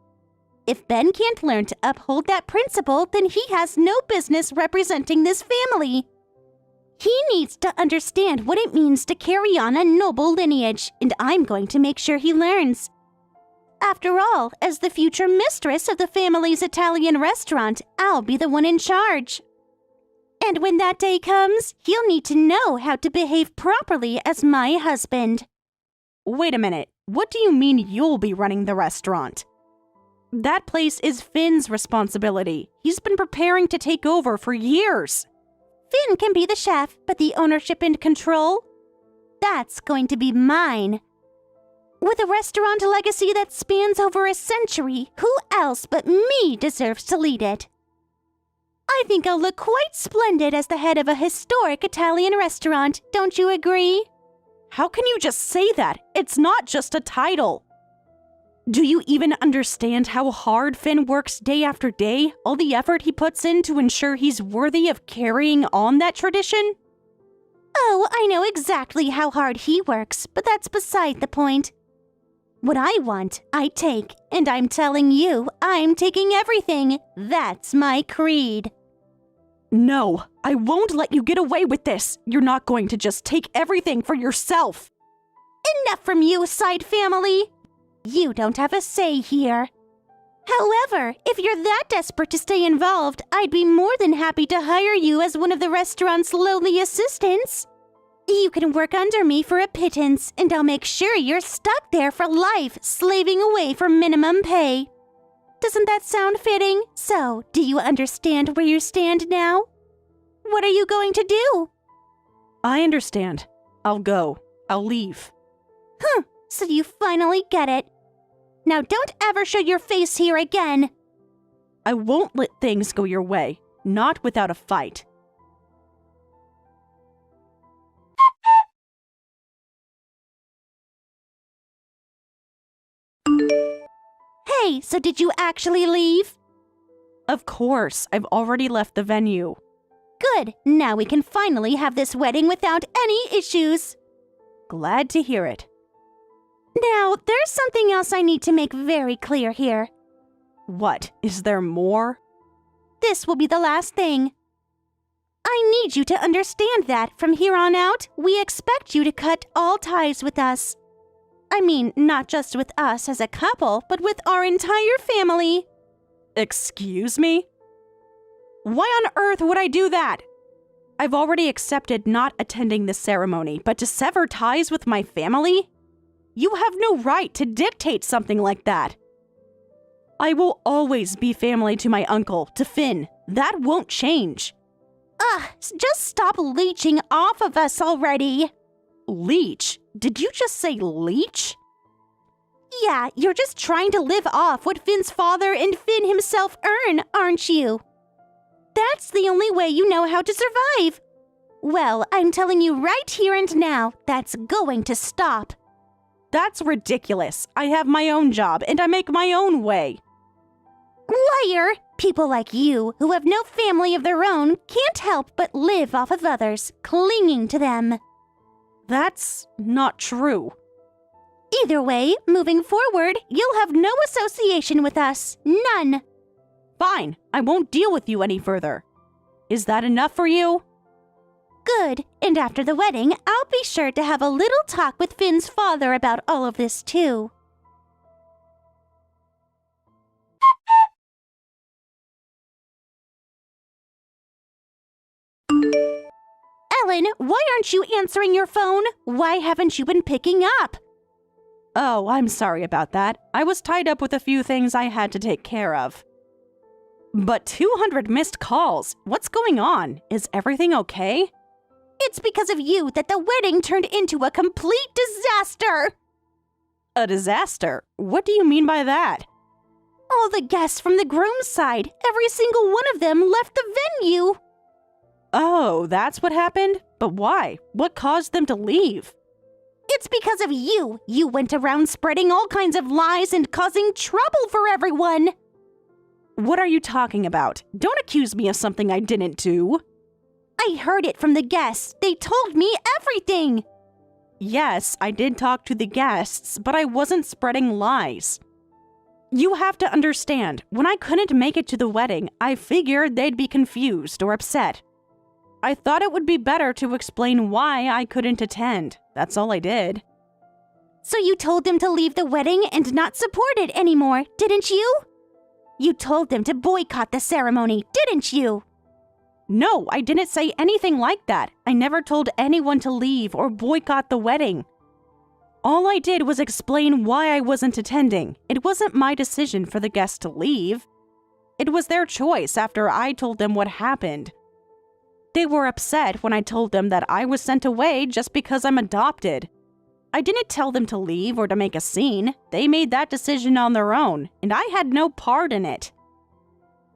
If Ben can't learn to uphold that principle, then he has no business representing this family. He needs to understand what it means to carry on a noble lineage, and I'm going to make sure he learns. After all, as the future mistress of the family's Italian restaurant, I'll be the one in charge. And when that day comes, he'll need to know how to behave properly as my husband. Wait a minute. What do you mean you'll be running the restaurant? That place is Finn's responsibility. He's been preparing to take over for years. Finn can be the chef, but the ownership and control? That's going to be mine. With a restaurant legacy that spans over a century, who else but me deserves to lead it? I think I'll look quite splendid as the head of a historic Italian restaurant, don't you agree? How can you just say that? It's not just a title. Do you even understand how hard Finn works day after day? All the effort he puts in to ensure he's worthy of carrying on that tradition? Oh, I know exactly how hard he works, but that's beside the point. What I want, I take, and I'm telling you, I'm taking everything. That's my creed. No, I won't let you get away with this. You're not going to just take everything for yourself. Enough from you, side family. You don't have a say here. However, if you're that desperate to stay involved, I'd be more than happy to hire you as one of the restaurant's lowly assistants. You can work under me for a pittance, and I'll make sure you're stuck there for life, slaving away for minimum pay. Doesn't that sound fitting? So, do you understand where you stand now? What are you going to do? I understand. I'll go. I'll leave. So you finally get it. Now don't ever show your face here again. I won't let things go your way. Not without a fight. Hey, so did you actually leave? Of course, I've already left the venue. Good. Now we can finally have this wedding without any issues. Glad to hear it. Now, there's something else I need to make very clear here. What? Is there more? This will be the last thing. I need you to understand that from here on out, we expect you to cut all ties with us. I mean, not just with us as a couple, but with our entire family. Excuse me? Why on earth would I do that? I've already accepted not attending the ceremony, but to sever ties with my family? You have no right to dictate something like that. I will always be family to my uncle, to Finn. That won't change. Just stop leeching off of us already. Leech? Did you just say leech? Yeah, you're just trying to live off what Finn's father and Finn himself earn, aren't you? That's the only way you know how to survive. Well, I'm telling you right here and now, that's going to stop. That's ridiculous. I have my own job and I make my own way. Liar! People like you, who have no family of their own, can't help but live off of others, clinging to them. That's not true. Either way, moving forward, you'll have no association with us. None. Fine, I won't deal with you any further. Is that enough for you? Good. And after the wedding, I'll be sure to have a little talk with Finn's father about all of this too. Ellen, why aren't you answering your phone? Why haven't you been picking up? Oh, I'm sorry about that. I was tied up with a few things I had to take care of. But 200 missed calls. What's going on? Is everything okay? It's because of you that the wedding turned into a complete disaster. A disaster? What do you mean by that? All the guests from the groom's side, every single one of them left the venue. Oh, that's what happened? But why? What caused them to leave? It's because of you. You went around spreading all kinds of lies and causing trouble for everyone. What are you talking about? Don't accuse me of something I didn't do. I heard it from the guests. They told me everything. Yes, I did talk to the guests, but I wasn't spreading lies. You have to understand, when I couldn't make it to the wedding, I figured they'd be confused or upset. I thought it would be better to explain why I couldn't attend. That's all I did. So you told them to leave the wedding and not support it anymore, didn't you? You told them to boycott the ceremony, didn't you? No, I didn't say anything like that. I never told anyone to leave or boycott the wedding. All I did was explain why I wasn't attending. It wasn't my decision for the guests to leave. It was their choice after I told them what happened. They were upset when I told them that I was sent away just because I'm adopted. I didn't tell them to leave or to make a scene. They made that decision on their own, and I had no part in it.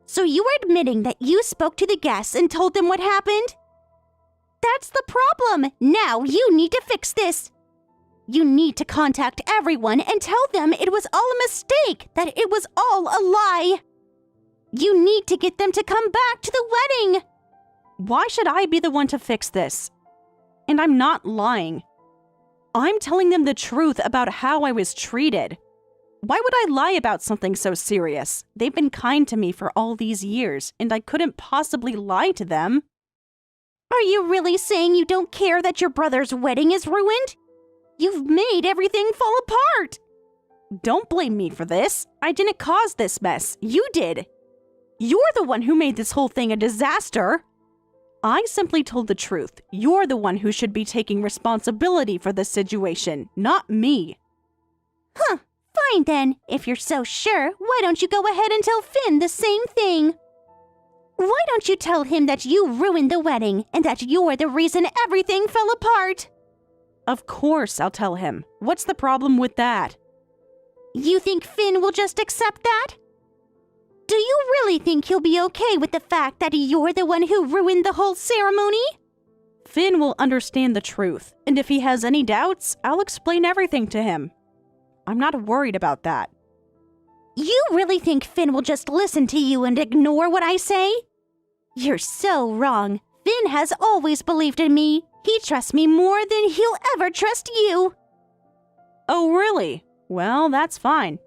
So you are admitting that you spoke to the guests and told them what happened? That's the problem. Now you need to fix this. You need to contact everyone and tell them it was all a mistake, that it was all a lie. You need to get them to come back to the wedding. Why should I be the one to fix this? And I'm not lying. I'm telling them the truth about how I was treated. Why would I lie about something so serious? They've been kind to me for all these years, and I couldn't possibly lie to them. Are you really saying you don't care that your brother's wedding is ruined? You've made everything fall apart. Don't blame me for this. I didn't cause this mess. You did. You're the one who made this whole thing a disaster. I simply told the truth. You're the one who should be taking responsibility for this situation, not me. Huh. Fine then. If you're so sure, why don't you go ahead and tell Finn the same thing? Why don't you tell him that you ruined the wedding and that you're the reason everything fell apart? Of course I'll tell him. What's the problem with that? You think Finn will just accept that? Do you really think he'll be okay with the fact that you're the one who ruined the whole ceremony? Finn will understand the truth, and if he has any doubts, I'll explain everything to him. I'm not worried about that. You really think Finn will just listen to you and ignore what I say? You're so wrong. Finn has always believed in me. He trusts me more than he'll ever trust you. Oh, really? Well, that's fine.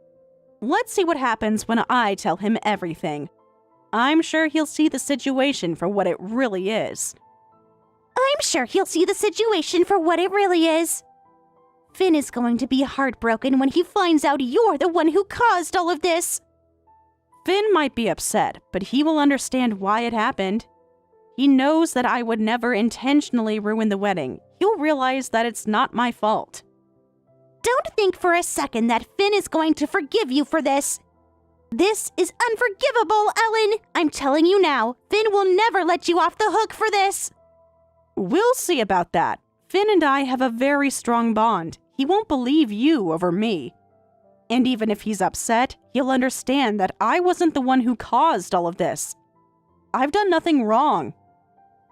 Let's see what happens when I tell him everything. I'm sure he'll see the situation for what it really is. I'm sure he'll see the situation for what it really is. Finn is going to be heartbroken when he finds out you're the one who caused all of this. Finn might be upset, but he will understand why it happened. He knows that I would never intentionally ruin the wedding. He'll realize that it's not my fault. Don't think for a second that Finn is going to forgive you for this. This is unforgivable, Ellen. I'm telling you now, Finn will never let you off the hook for this. We'll see about that. Finn and I have a very strong bond. He won't believe you over me. And even if he's upset, he'll understand that I wasn't the one who caused all of this. I've done nothing wrong.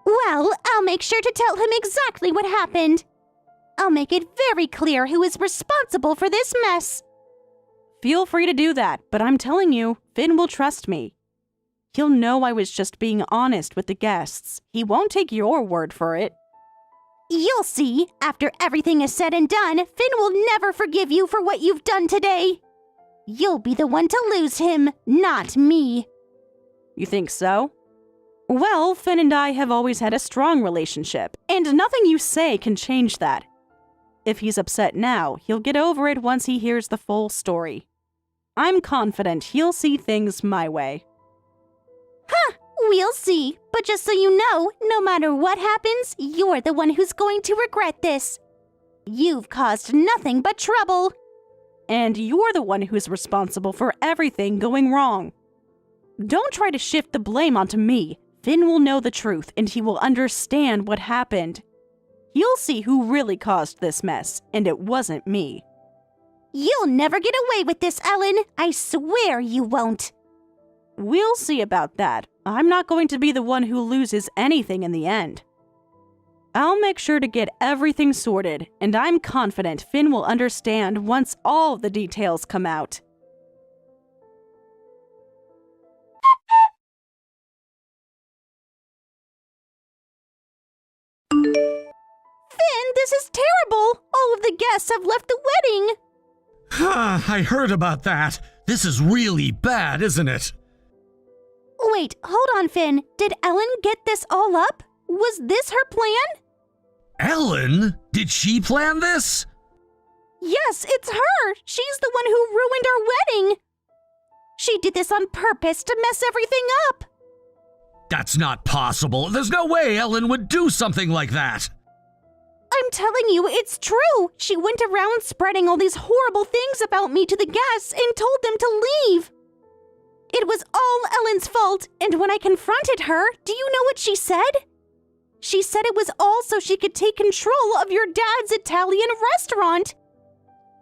Well, I'll make sure to tell him exactly what happened. I'll make it very clear who is responsible for this mess. Feel free to do that, but I'm telling you, Finn will trust me. He'll know I was just being honest with the guests. He won't take your word for it. You'll see. After everything is said and done, Finn will never forgive you for what you've done today. You'll be the one to lose him, not me. You think so? Well, Finn and I have always had a strong relationship, and nothing you say can change that. If he's upset now, he'll get over it once he hears the full story. I'm confident he'll see things my way. Huh, we'll see. But just so you know, no matter what happens, you're the one who's going to regret this. You've caused nothing but trouble. And you're the one who's responsible for everything going wrong. Don't try to shift the blame onto me. Finn will know the truth, and he will understand what happened. He'll see who really caused this mess, and it wasn't me. You'll never get away with this, Ellen. I swear you won't. We'll see about that. I'm not going to be the one who loses anything in the end. I'll make sure to get everything sorted, and I'm confident Finn will understand once all the details come out. Finn, this is terrible! All of the guests have left the wedding! I heard about that. This is really bad, isn't it? Wait, hold on, Finn. Did Ellen get this all up? Was this her plan? Ellen? Did she plan this? Yes, it's her! She's the one who ruined our wedding! She did this on purpose to mess everything up! That's not possible. There's no way Ellen would do something like that. I'm telling you, it's true! She went around spreading all these horrible things about me to the guests and told them to leave! It was all Ellen's fault, and when I confronted her, do you know what she said? She said it was all so she could take control of your dad's Italian restaurant!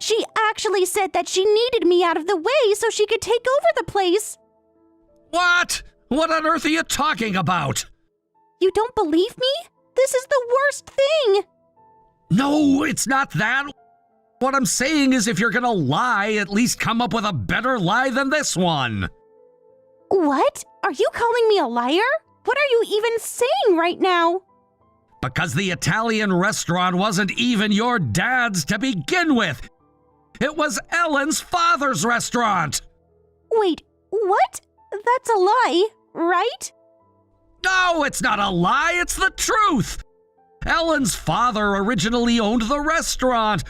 She actually said that she needed me out of the way so she could take over the place! What? What on earth are you talking about? You don't believe me? This is the worst thing! No, it's not that. What I'm saying is if you're gonna lie, at least come up with a better lie than this one. What? Are you calling me a liar? What are you even saying right now? Because the Italian restaurant wasn't even your dad's to begin with. It was Ellen's father's restaurant. Wait, what? That's a lie, right? No, it's not a lie, it's the truth. Ellen's father originally owned the restaurant.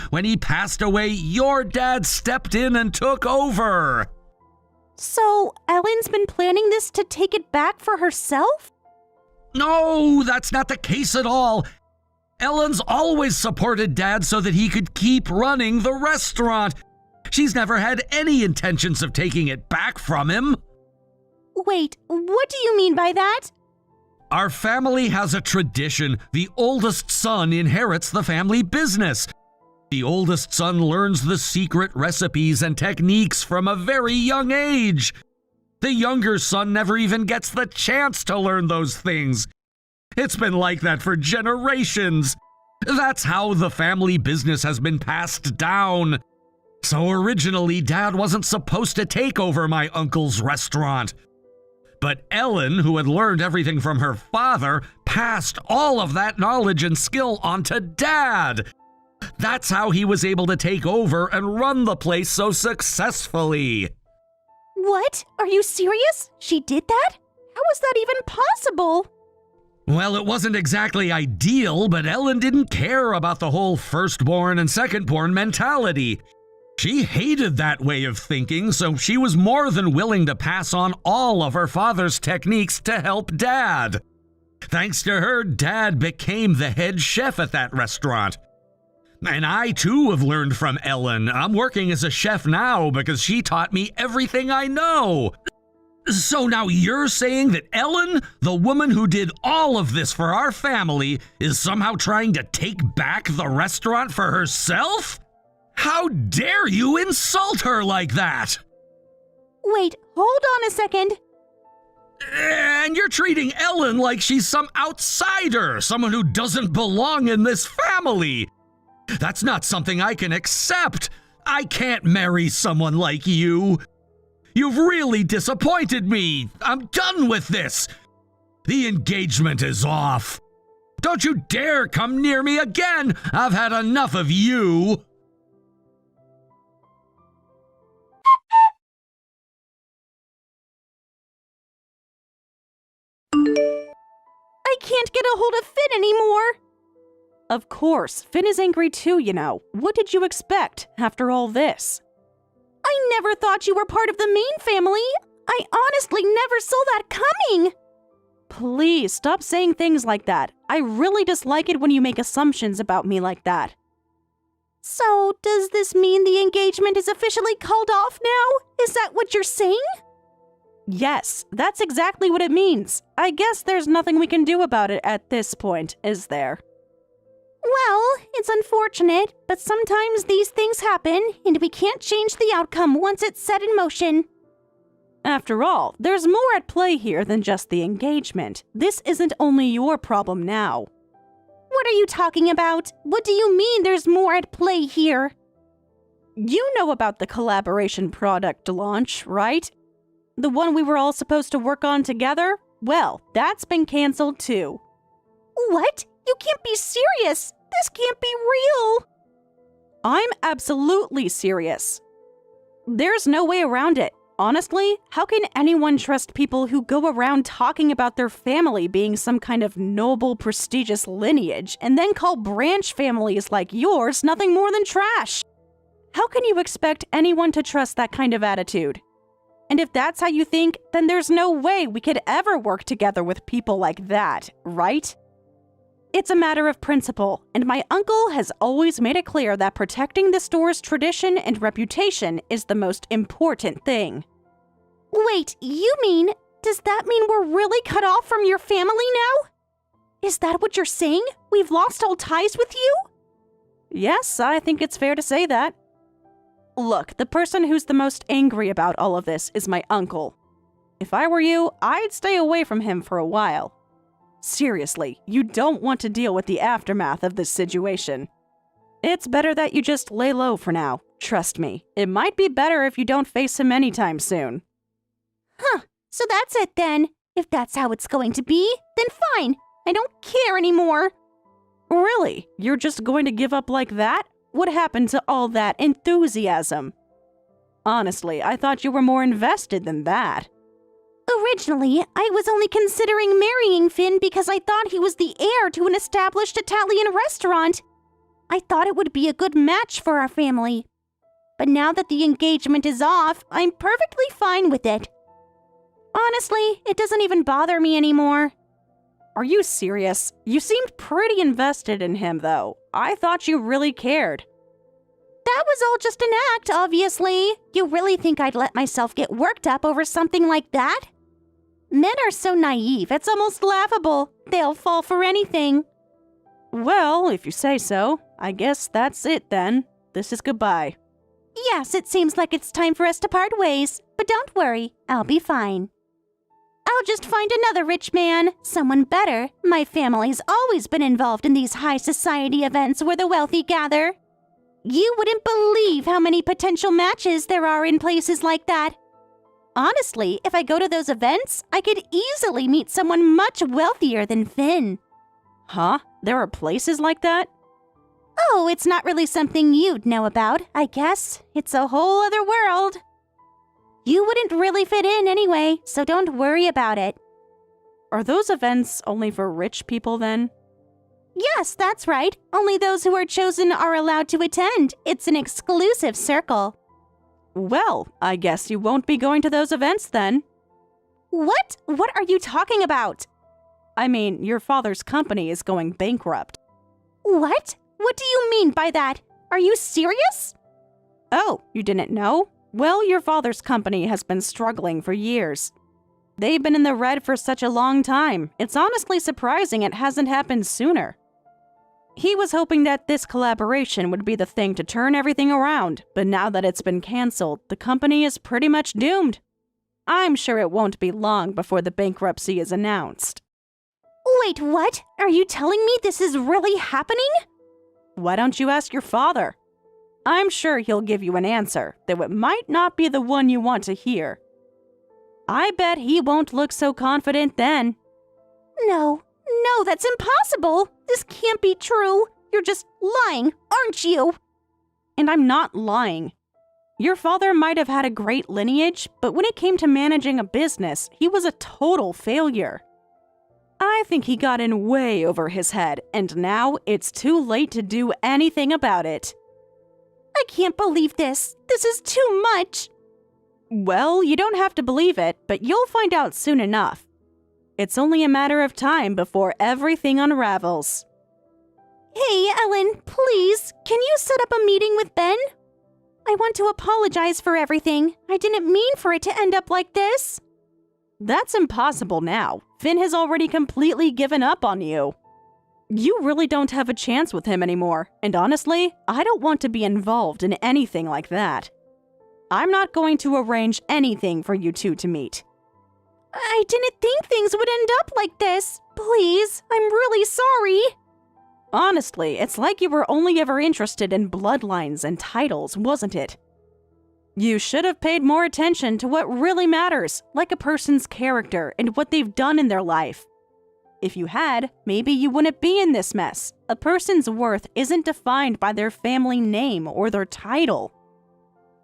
When he passed away, your dad stepped in and took over. So, Ellen's been planning this to take it back for herself? No, that's not the case at all. Ellen's always supported Dad so that he could keep running the restaurant. She's never had any intentions of taking it back from him. Wait, what do you mean by that? Our family has a tradition. The oldest son inherits the family business. The oldest son learns the secret recipes and techniques from a very young age. The younger son never even gets the chance to learn those things. It's been like that for generations. That's how the family business has been passed down. So originally, Dad wasn't supposed to take over my uncle's restaurant. But Ellen, who had learned everything from her father, passed all of that knowledge and skill onto Dad. That's how he was able to take over and run the place so successfully. What? Are you serious? She did that? How is that even possible? Well, it wasn't exactly ideal, but Ellen didn't care about the whole firstborn and secondborn mentality. She hated that way of thinking, so she was more than willing to pass on all of her father's techniques to help Dad. Thanks to her, Dad became the head chef at that restaurant. And I, too, have learned from Ellen. I'm working as a chef now because she taught me everything I know. So now you're saying that Ellen, the woman who did all of this for our family, is somehow trying to take back the restaurant for herself? How dare you insult her like that? Wait, hold on a second. And you're treating Ellen like she's some outsider, someone who doesn't belong in this family. That's not something I can accept. I can't marry someone like you. You've really disappointed me. I'm done with this. The engagement is off. Don't you dare come near me again. I've had enough of you. I can't get a hold of Finn anymore. Of course, Finn is angry too, you know. What did you expect after all this? I never thought you were part of the main family. I honestly never saw that coming. Please stop saying things like that. I really dislike it when you make assumptions about me like that. So, does this mean the engagement is officially called off now? Is that what you're saying? Yes, that's exactly what it means. I guess there's nothing we can do about it at this point, is there? Well, it's unfortunate, but sometimes these things happen, and we can't change the outcome once it's set in motion. After all, there's more at play here than just the engagement. This isn't only your problem now. What are you talking about? What do you mean there's more at play here? You know about the collaboration product launch, right? The one we were all supposed to work on together? Well, that's been canceled too. What? You can't be serious. This can't be real. I'm absolutely serious. There's no way around it. Honestly, how can anyone trust people who go around talking about their family being some kind of noble, prestigious lineage and then call branch families like yours nothing more than trash? How can you expect anyone to trust that kind of attitude? And if that's how you think, then there's no way we could ever work together with people like that, right? It's a matter of principle, and my uncle has always made it clear that protecting the store's tradition and reputation is the most important thing. Wait, does that mean we're really cut off from your family now? Is that what you're saying? We've lost all ties with you? Yes, I think it's fair to say that. Look, the person who's the most angry about all of this is my uncle. If I were you, I'd stay away from him for a while. Seriously, you don't want to deal with the aftermath of this situation. It's better that you just lay low for now. Trust me, it might be better if you don't face him anytime soon. Huh, so that's it then. If that's how it's going to be, then fine. I don't care anymore. Really? You're just going to give up like that? What happened to all that enthusiasm? Honestly, I thought you were more invested than that. Originally, I was only considering marrying Finn because I thought he was the heir to an established Italian restaurant. I thought it would be a good match for our family. But now that the engagement is off, I'm perfectly fine with it. Honestly, it doesn't even bother me anymore. Are you serious? You seemed pretty invested in him, though. I thought you really cared. That was all just an act, obviously. You really think I'd let myself get worked up over something like that? Men are so naive, it's almost laughable. They'll fall for anything. Well, if you say so, I guess that's it then. This is goodbye. Yes, it seems like it's time for us to part ways. But don't worry, I'll be fine. I'll just find another rich man, someone better. My family's always been involved in these high society events where the wealthy gather. You wouldn't believe how many potential matches there are in places like that. Honestly, if I go to those events, I could easily meet someone much wealthier than Finn. Huh? There are places like that? Oh, it's not really something you'd know about, I guess. It's a whole other world. You wouldn't really fit in anyway, so don't worry about it. Are those events only for rich people then? Yes, that's right. Only those who are chosen are allowed to attend. It's an exclusive circle. Well, I guess you won't be going to those events then. What? What are you talking about? I mean, your father's company is going bankrupt. What? What do you mean by that? Are you serious? Oh, you didn't know? Well, your father's company has been struggling for years. They've been in the red for such a long time. It's honestly surprising it hasn't happened sooner. He was hoping that this collaboration would be the thing to turn everything around, but now that it's been canceled, the company is pretty much doomed. I'm sure it won't be long before the bankruptcy is announced. Wait, what? Are you telling me this is really happening? Why don't you ask your father? I'm sure he'll give you an answer, though it might not be the one you want to hear. I bet he won't look so confident then. No, that's impossible. This can't be true. You're just lying, aren't you? And I'm not lying. Your father might have had a great lineage, but when it came to managing a business, he was a total failure. I think he got in way over his head, and now it's too late to do anything about it. I can't believe this. This is too much. Well, you don't have to believe it, but you'll find out soon enough. It's only a matter of time before everything unravels. Hey, Ellen, please, can you set up a meeting with Ben? I want to apologize for everything. I didn't mean for it to end up like this. That's impossible now. Finn has already completely given up on you. You really don't have a chance with him anymore, and honestly, I don't want to be involved in anything like that. I'm not going to arrange anything for you two to meet. I didn't think things would end up like this. Please, I'm really sorry. Honestly, it's like you were only ever interested in bloodlines and titles, wasn't it? You should have paid more attention to what really matters, like a person's character and what they've done in their life. If you had, maybe you wouldn't be in this mess. A person's worth isn't defined by their family name or their title.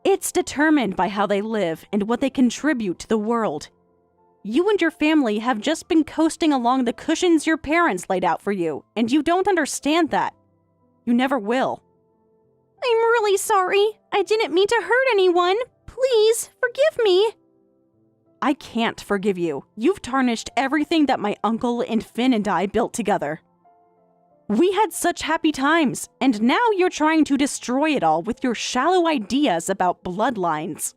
It's determined by how they live and what they contribute to the world. You and your family have just been coasting along the cushions your parents laid out for you, and you don't understand that. You never will. I'm really sorry. I didn't mean to hurt anyone. Please, forgive me. I can't forgive you. You've tarnished everything that my uncle and Finn and I built together. We had such happy times, and now you're trying to destroy it all with your shallow ideas about bloodlines.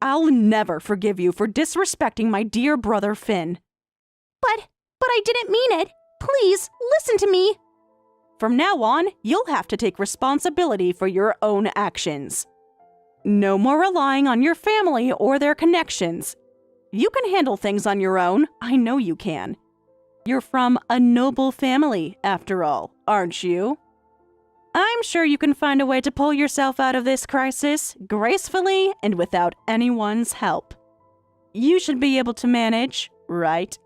I'll never forgive you for disrespecting my dear brother Finn. But I didn't mean it. Please, listen to me. From now on, you'll have to take responsibility for your own actions. No more relying on your family or their connections. You can handle things on your own. I know you can. You're from a noble family, after all, aren't you? I'm sure you can find a way to pull yourself out of this crisis gracefully and without anyone's help. You should be able to manage, right?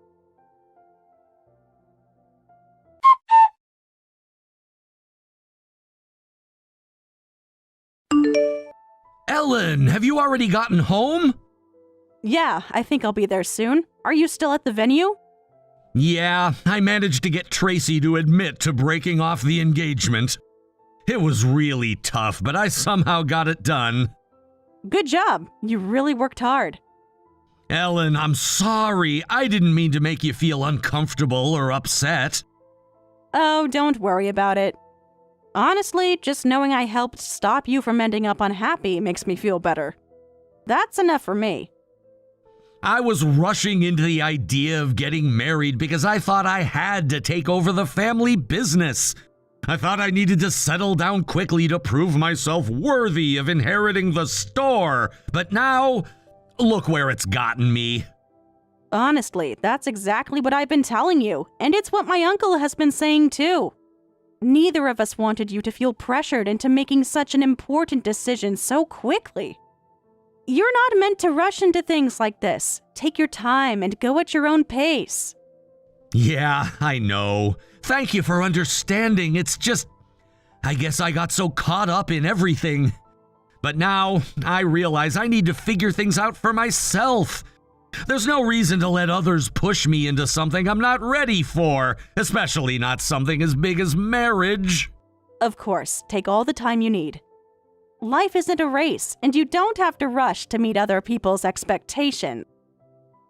Ellen, have you already gotten home? Yeah, I think I'll be there soon. Are you still at the venue? Yeah, I managed to get Tracy to admit to breaking off the engagement. It was really tough, but I somehow got it done. Good job. You really worked hard. Ellen, I'm sorry. I didn't mean to make you feel uncomfortable or upset. Oh, don't worry about it. Honestly, just knowing I helped stop you from ending up unhappy makes me feel better. That's enough for me. I was rushing into the idea of getting married because I thought I had to take over the family business. I thought I needed to settle down quickly to prove myself worthy of inheriting the store. But now, look where it's gotten me. Honestly, that's exactly what I've been telling you, and it's what my uncle has been saying too. Neither of us wanted you to feel pressured into making such an important decision so quickly. You're not meant to rush into things like this. Take your time and go at your own pace. Yeah, I know. Thank you for understanding. It's just, I guess I got so caught up in everything. But now, I realize I need to figure things out for myself. There's no reason to let others push me into something I'm not ready for, especially not something as big as marriage. Of course, take all the time you need. Life isn't a race, and you don't have to rush to meet other people's expectations.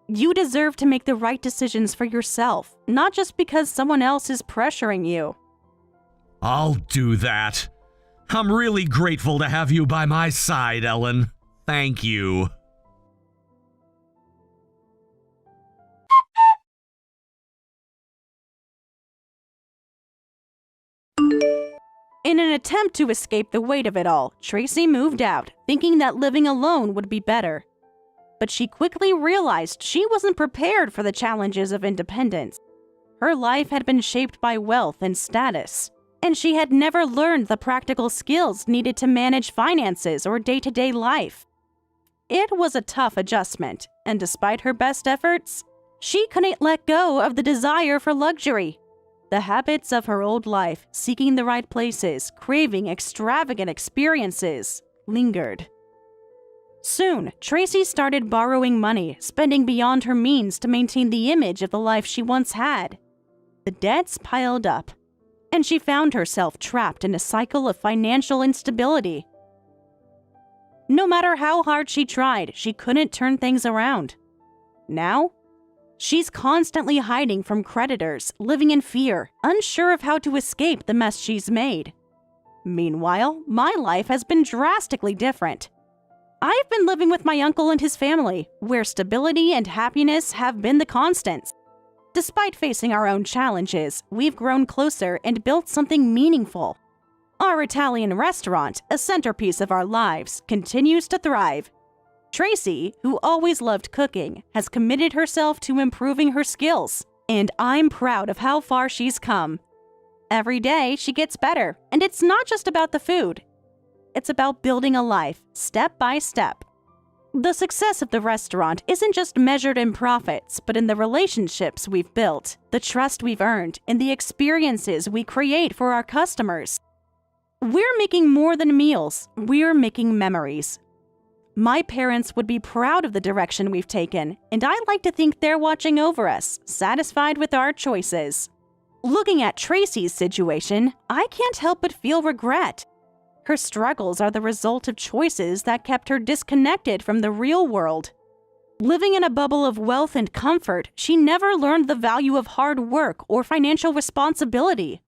You deserve to make the right decisions for yourself, not just because someone else is pressuring you. I'll do that. I'm really grateful to have you by my side, Ellen. Thank you. In an attempt to escape the weight of it all, Tracy moved out, thinking that living alone would be better. But she quickly realized she wasn't prepared for the challenges of independence. Her life had been shaped by wealth and status, and she had never learned the practical skills needed to manage finances or day-to-day life. It was a tough adjustment, and despite her best efforts, she couldn't let go of the desire for luxury. The habits of her old life, seeking the right places, craving extravagant experiences, lingered. Soon, Tracy started borrowing money, spending beyond her means to maintain the image of the life she once had. The debts piled up, and she found herself trapped in a cycle of financial instability. No matter how hard she tried, she couldn't turn things around. Now, she's constantly hiding from creditors, living in fear, unsure of how to escape the mess she's made. Meanwhile, my life has been drastically different. I've been living with my uncle and his family, where stability and happiness have been the constants. Despite facing our own challenges, we've grown closer and built something meaningful. Our Italian restaurant, a centerpiece of our lives, continues to thrive. Tracy, who always loved cooking, has committed herself to improving her skills, and I'm proud of how far she's come. Every day, she gets better, and it's not just about the food. It's about building a life, step by step. The success of the restaurant isn't just measured in profits, but in the relationships we've built, the trust we've earned, and the experiences we create for our customers. We're making more than meals, we're making memories. My parents would be proud of the direction we've taken, and I like to think they're watching over us, satisfied with our choices. Looking at Tracy's situation, I can't help but feel regret. Her struggles are the result of choices that kept her disconnected from the real world. Living in a bubble of wealth and comfort, she never learned the value of hard work or financial responsibility.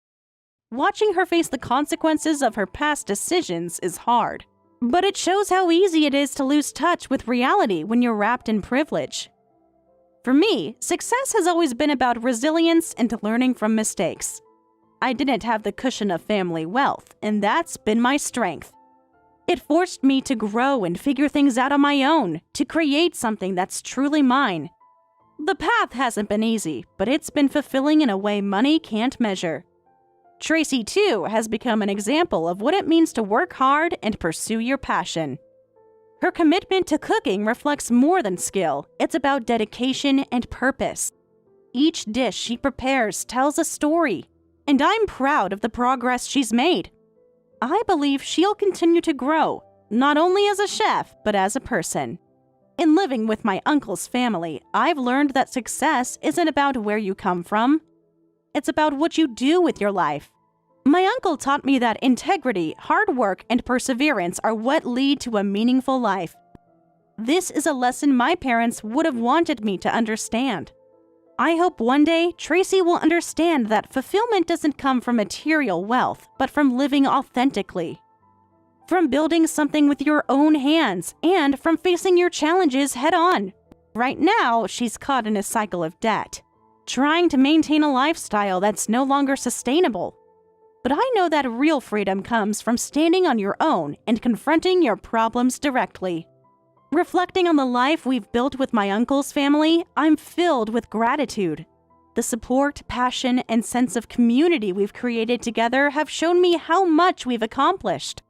Watching her face the consequences of her past decisions is hard, but it shows how easy it is to lose touch with reality when you're wrapped in privilege. For me, success has always been about resilience and learning from mistakes. I didn't have the cushion of family wealth, and that's been my strength. It forced me to grow and figure things out on my own, to create something that's truly mine. The path hasn't been easy, but it's been fulfilling in a way money can't measure. Tracy, too, has become an example of what it means to work hard and pursue your passion. Her commitment to cooking reflects more than skill. It's about dedication and purpose. Each dish she prepares tells a story, and I'm proud of the progress she's made. I believe she'll continue to grow, not only as a chef, but as a person. In living with my uncle's family, I've learned that success isn't about where you come from. It's about what you do with your life. My uncle taught me that integrity, hard work, and perseverance are what lead to a meaningful life. This is a lesson my parents would have wanted me to understand. I hope one day Tracy will understand that fulfillment doesn't come from material wealth, but from living authentically. From building something with your own hands, and from facing your challenges head on. Right now, she's caught in a cycle of debt, trying to maintain a lifestyle that's no longer sustainable. But I know that real freedom comes from standing on your own and confronting your problems directly. Reflecting on the life we've built with my uncle's family, I'm filled with gratitude. The support, passion, and sense of community we've created together have shown me how much we've accomplished.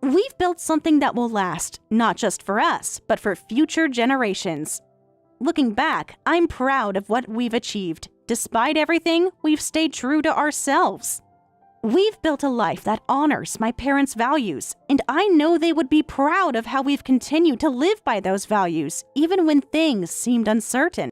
We've built something that will last, not just for us, but for future generations. Looking back, I'm proud of what we've achieved. Despite everything, we've stayed true to ourselves. We've built a life that honors my parents' values, and I know they would be proud of how we've continued to live by those values, even when things seemed uncertain.